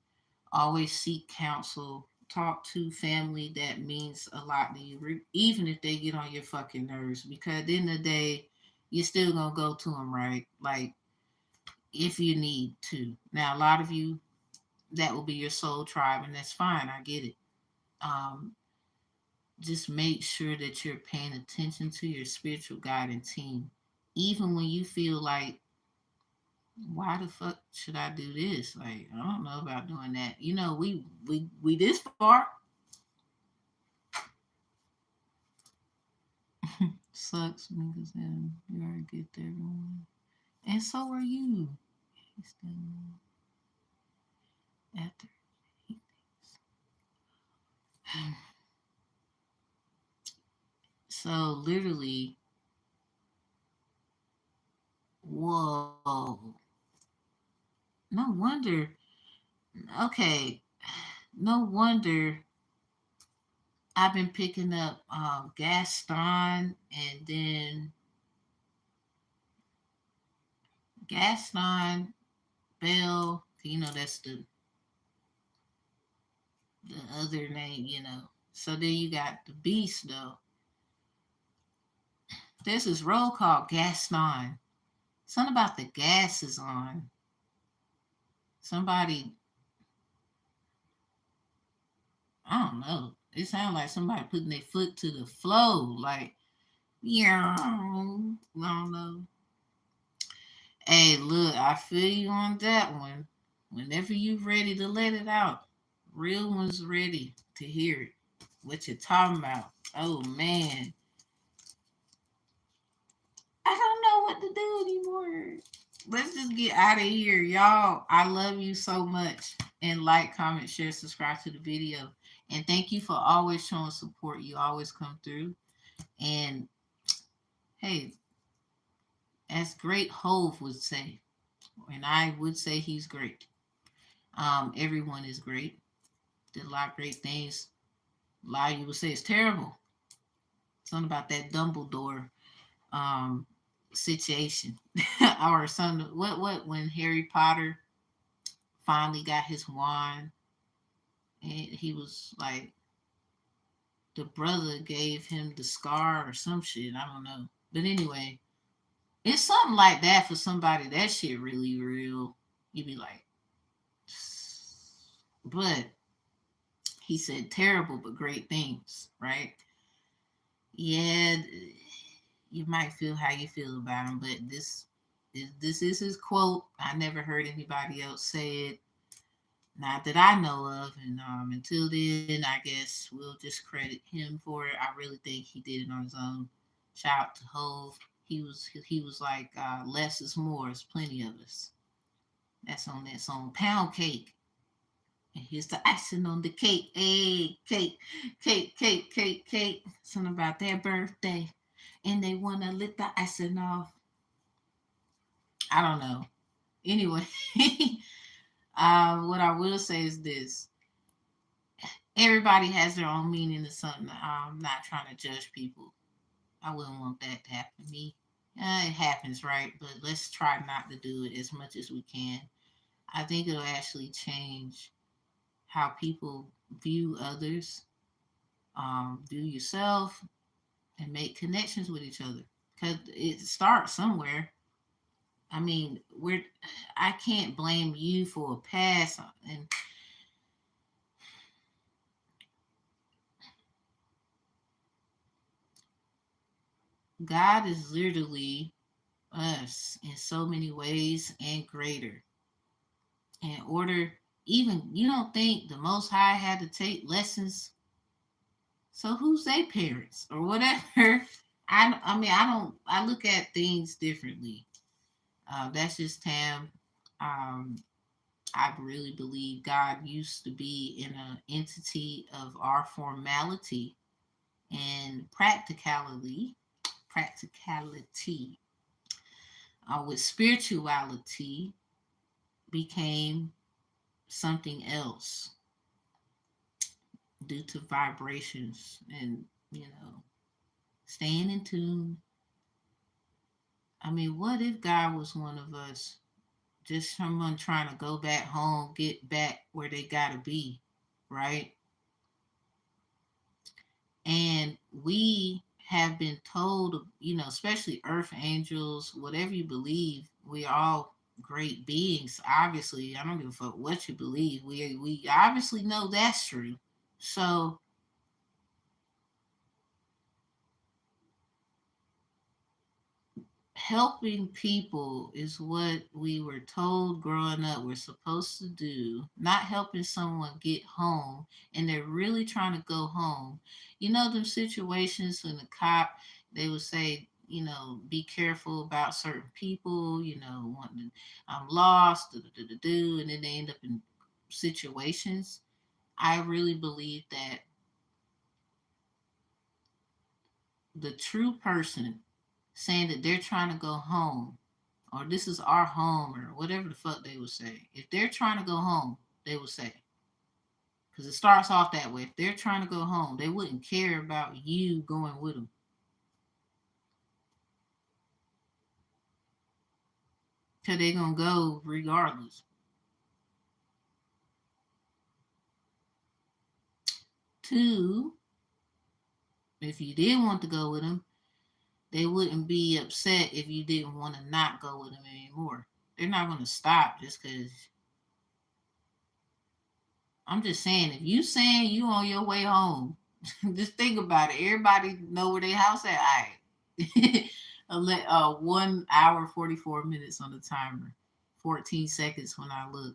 Always seek counsel. Talk to family that means a lot to you, even if they get on your fucking nerves. Because at the end of the day, you're still gonna go to them, right? Like if you need to. Now, a lot of you, that will be your soul tribe, and that's fine. I get it. Um, just make sure that you're paying attention to your spiritual guiding team, even when you feel like, why the fuck should I do this? Like, I don't know about doing that. You know, we this far. Sucks because then you already get there, and so are you. After so literally, whoa. No wonder. Okay, no wonder I've been picking up Gaston, and then Gaston Bell. You know that's the other name. You know. So then you got the Beast though. There's this role called Gaston. Something about the gas is on. Somebody, I don't know. It sounds like somebody putting their foot to the flow. Like, yeah, I don't know. Hey, look, I feel you on that one. Whenever you ready to let it out, real one's ready to hear it. What you talking about? Oh man, I don't know what to do anymore. Let's just get out of here, y'all. I love you so much. And like, comment, share, subscribe to the video. And thank you for always showing support. You always come through. And hey, as Great Hove would say, and I would say he's great. Everyone is great. Did a lot of great things. A lot of you would say it's terrible. Something about that Dumbledore um situation. Or something. What when Harry Potter finally got his wand and he was like the brother gave him the scar or some shit. I don't know. But anyway, it's something like that for somebody that shit really real. You'd be like, but he said terrible but great things, right? Yeah, you might feel how you feel about him, but this is his quote. I never heard anybody else say it, not that I know of. And until then, I guess we'll just credit him for it. I really think he did it on his own. Shout out to Hove. He was like less is more. There's plenty of us. That's on that song Pound Cake. And here's the icing on the cake. Hey, cake, cake, cake, cake, cake. Something about their birthday. And they want to lick the icing off. I don't know. Anyway, what I will say is this. Everybody has their own meaning of something. I'm not trying to judge people. I wouldn't want that to happen to me. It happens, right? But let's try not to do it as much as we can. I think it'll actually change how people view others, view yourself, and make connections with each other. Because it starts somewhere. I mean, I can't blame you for a past, and God is literally us in so many ways and greater. In order, even you don't think the Most High had to take lessons. So who's their parents or whatever? I look at things differently. That's just Tam. Um, I really believe God used to be in an entity of our formality and practicality, with spirituality became something else due to vibrations and staying in tune. I mean, what if God was one of us? Just someone trying to go back home, get back where they gotta be, right? And we have been told, especially earth angels, whatever you believe, we are all great beings. Obviously, I don't give a fuck what you believe. We obviously know that's true. So helping people is what we were told growing up we're supposed to do, not helping someone get home and they're really trying to go home. Them situations when the cop, they would say, be careful about certain people, wanting, I'm lost, and then they end up in situations. I really believe that the true person saying that they're trying to go home, or this is our home, or whatever the fuck they would say. If they're trying to go home, they would say, because it starts off that way. If they're trying to go home, they wouldn't care about you going with them, because they're going to go regardless. Two, if you did want to go with them, they wouldn't be upset if you didn't want to not go with them anymore. They're not going to stop just because. I'm just saying, if you saying you on your way home, just think about it. Everybody know where their house at. All right. 1 hour 44 minutes on the timer. 14 seconds when I look.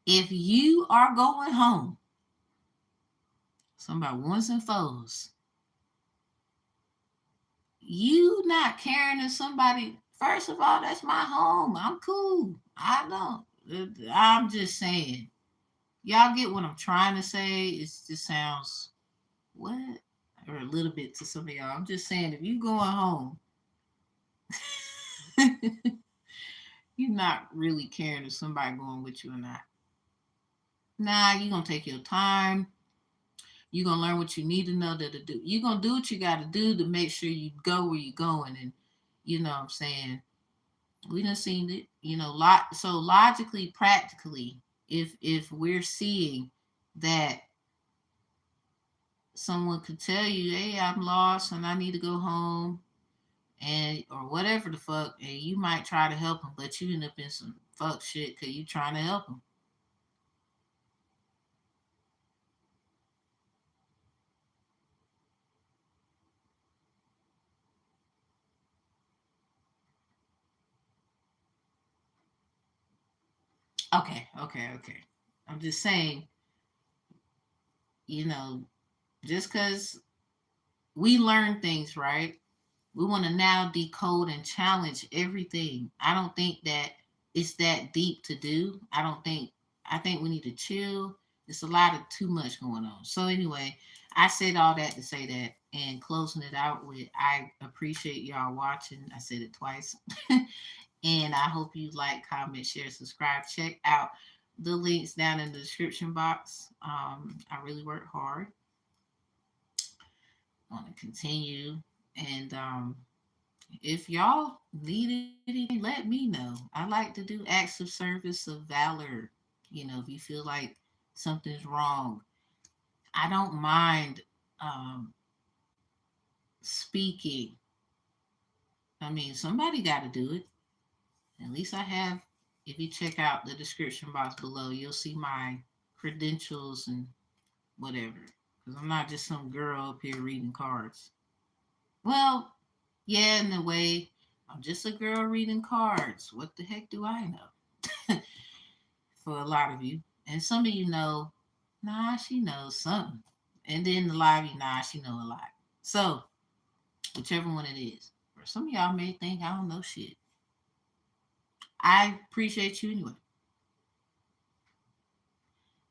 If you are going home, somebody ones and foes, you not caring if somebody. First of all, that's my home. I'm cool. I don't. I'm just saying. Y'all get what I'm trying to say. It just sounds what, or a little bit to some of y'all. I'm just saying, if you going home, you're not really caring if somebody going with you or not. Nah, you're going to take your time. You're going to learn what you need to know to do. You're going to do what you got to do to make sure you go where you're going. And, you know what I'm saying? We done seen it, so logically, practically, if we're seeing that someone could tell you, hey, I'm lost and I need to go home, and or whatever the fuck, and you might try to help them, but you end up in some fuck shit because you trying to help them. Okay. I'm just saying, you know, just because we learn things, right? We want to now decode and challenge everything. I don't think that it's that deep to do. I think we need to chill. It's a lot of too much going on. So anyway, I said all that to say that, and closing it out with, I appreciate y'all watching. I said it twice. And I hope you like, comment, share, subscribe. Check out the links down in the description box. I really work hard. I want to continue. And if y'all need anything, let me know. I like to do acts of service of valor. If you feel like something's wrong, I don't mind um, speaking. I mean, somebody got to do it. At least I have. If you check out the description box below, you'll see my credentials and whatever. Because I'm not just some girl up here reading cards. Well, yeah, in a way, I'm just a girl reading cards. What the heck do I know? For a lot of you. And some of you know, nah, she knows something. And then a lot of you, nah, she know a lot. So, whichever one it is. Or some of y'all may think I don't know shit. I appreciate you anyway.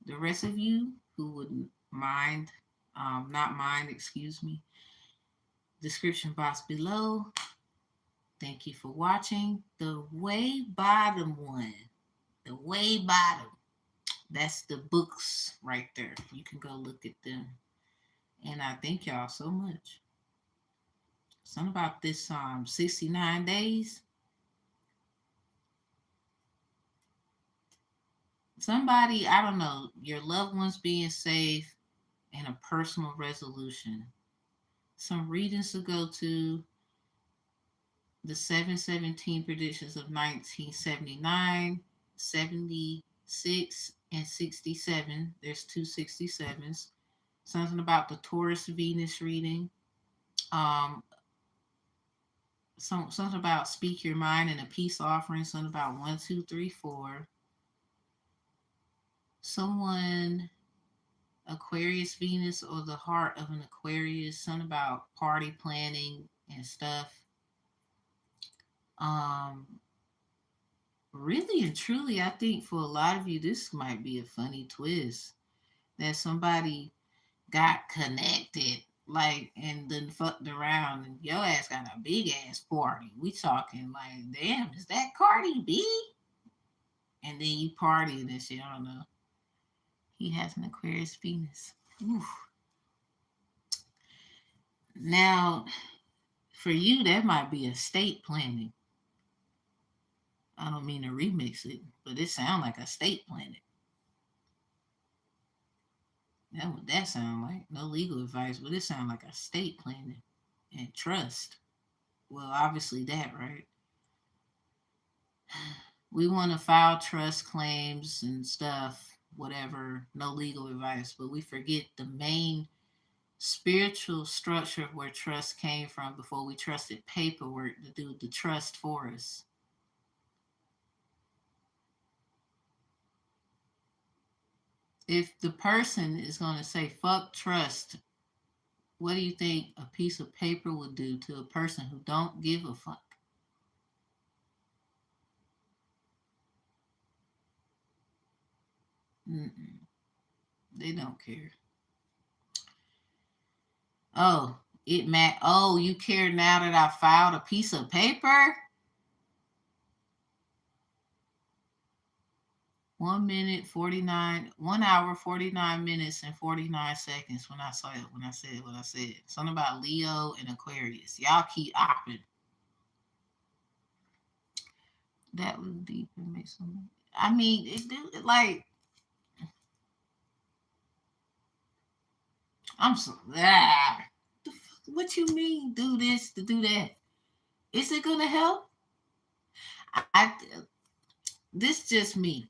The rest of you who wouldn't mind, not mind, excuse me, description box below. Thank you for watching. The way bottom one, the way bottom, that's the books right there. You can go look at them. And I thank y'all so much. Something about this 69 days. Somebody, I don't know, your loved ones being safe and a personal resolution. Some readings to go to the 717 predictions of 1979, 76, and 67. There's two 67s. Something about the Taurus Venus reading. Um, something about speak your mind and a peace offering. Something about 1, 2, 3, 4. Someone Aquarius Venus or the heart of an Aquarius. Something about party planning and stuff. Um, Really and truly, I think for a lot of you, this might be a funny twist that somebody got connected, like, and then fucked around, and your ass got a big ass party. We talking like, damn, is that Cardi B? And then you partying and shit. I don't know. He has an Aquarius Venus. Oof. Now, for you, that might be estate planning. I don't mean to remix it, but it sounds like estate planning. That what that sound like. No legal advice, but it sounds like estate planning and trust. Well, obviously that, right? We want to file trust claims and stuff, whatever, no legal advice, but we forget the main spiritual structure of where trust came from before we trusted paperwork to do the trust for us. If the person is going to say fuck trust, what do you think a piece of paper would do to a person who don't give a fuck? Mm-mm. They don't care. Oh, oh, you care now that I filed a piece of paper? 1 minute 49, 1 hour 49 minutes and 49 seconds when I saw it. When I said what I said, something about Leo and Aquarius. Y'all keep opting. That was deep and make some. I mean, it like I'm so. What you mean? Do this to do that? Is it gonna help? I this just me.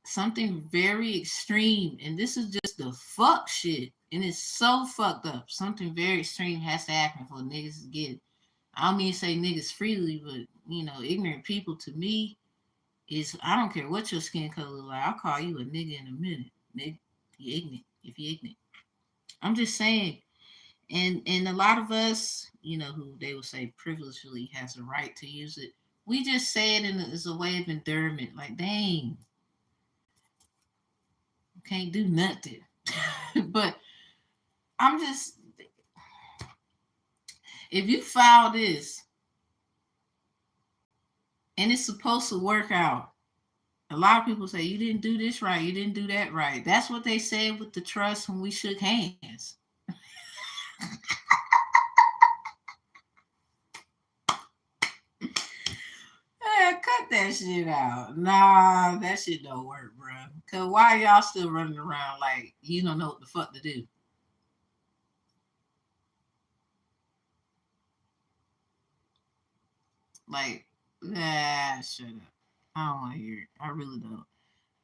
Something very extreme, and this is just the fuck shit, and it's so fucked up. Something very extreme has to happen for niggas to get it. I don't mean to say niggas freely, but ignorant people to me is I don't care what your skin color look like. I'll call you a nigga in a minute. Nigga, you ignorant if you ignorant. I'm just saying, and a lot of us, who they will say privilegedly has a right to use it. We just say it as a way of endearment. Like, dang, can't do nothing. But I'm just, if you file this and it's supposed to work out, a lot of people say you didn't do this right, you didn't do that right. That's what they said with the trust when we shook hands. Cut that shit out. Nah, that shit don't work, bro. Cause why y'all still running around like you don't know what the fuck to do? Like, shut up. I don't want to hear it. I really don't.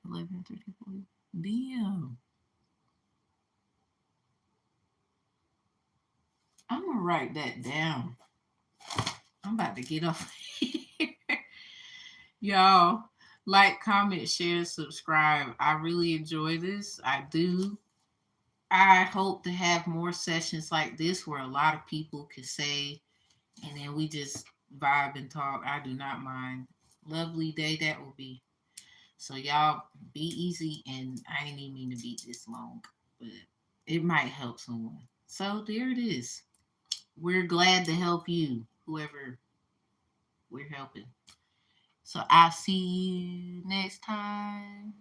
11:34. Damn. I'm gonna write that down. I'm about to get off here. Y'all, like, comment, share, subscribe. I really enjoy this. I do. I hope to have more sessions like this where a lot of people can say, and then we just vibe and talk. I do not mind. Lovely day that will be. So y'all be easy, and I didn't even mean to be this long, but it might help someone. So there it is. We're glad to help you, whoever we're helping. So I'll see you next time.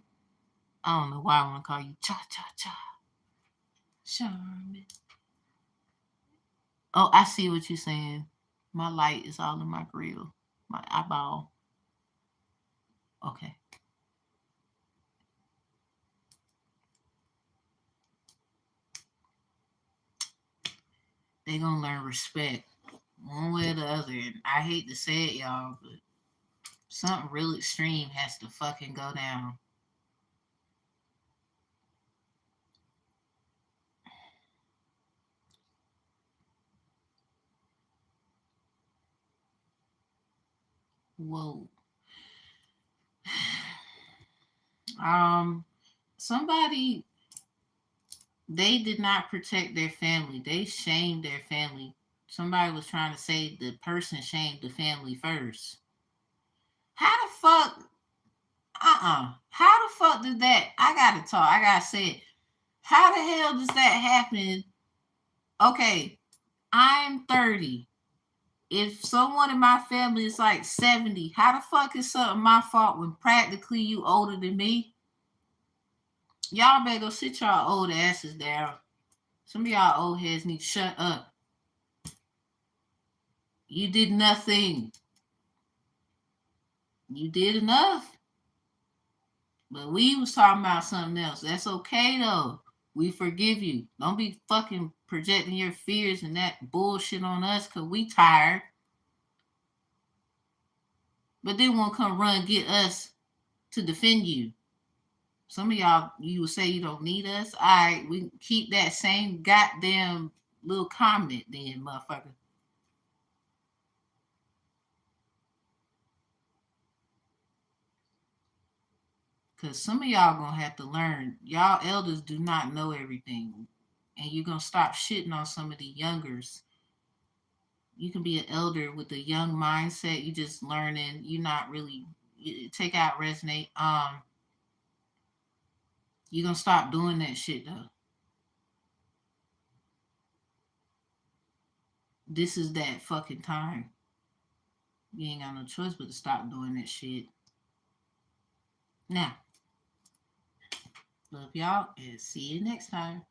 I don't know why I want to call you Cha Cha Cha. Charmin. Oh, I see what you're saying. My light is all in my grill, my eyeball. Okay. They gonna learn respect one way or the other. And I hate to say it, y'all, but something real extreme has to fucking go down. Whoa. Somebody, they did not protect their family. They shamed their family. Somebody was trying to say the person shamed the family first. How the fuck? How the fuck did that? I gotta talk. I gotta say it. How the hell does that happen? Okay, I'm 30. If someone in my family is like 70, how the fuck is something my fault when practically you older than me? Y'all better go sit y'all old asses down. Some of y'all old heads need to shut up. You did nothing. You did enough. But we was talking about something else. That's okay though. We forgive you. Don't be fucking projecting your fears and that bullshit on us because we tired. But they won't come run get us to defend you. Some of y'all, you will say you don't need us. All right, we keep that same goddamn little comment then, motherfucker. Because some of y'all gonna have to learn. Y'all elders do not know everything. And you're gonna stop shitting on some of the youngers. You can be an elder with a young mindset. You just learning. You're not really take out resonate. You're gonna stop doing that shit though. This is that fucking time. You ain't got no choice but to stop doing that shit. Now, Love y'all and see you next time.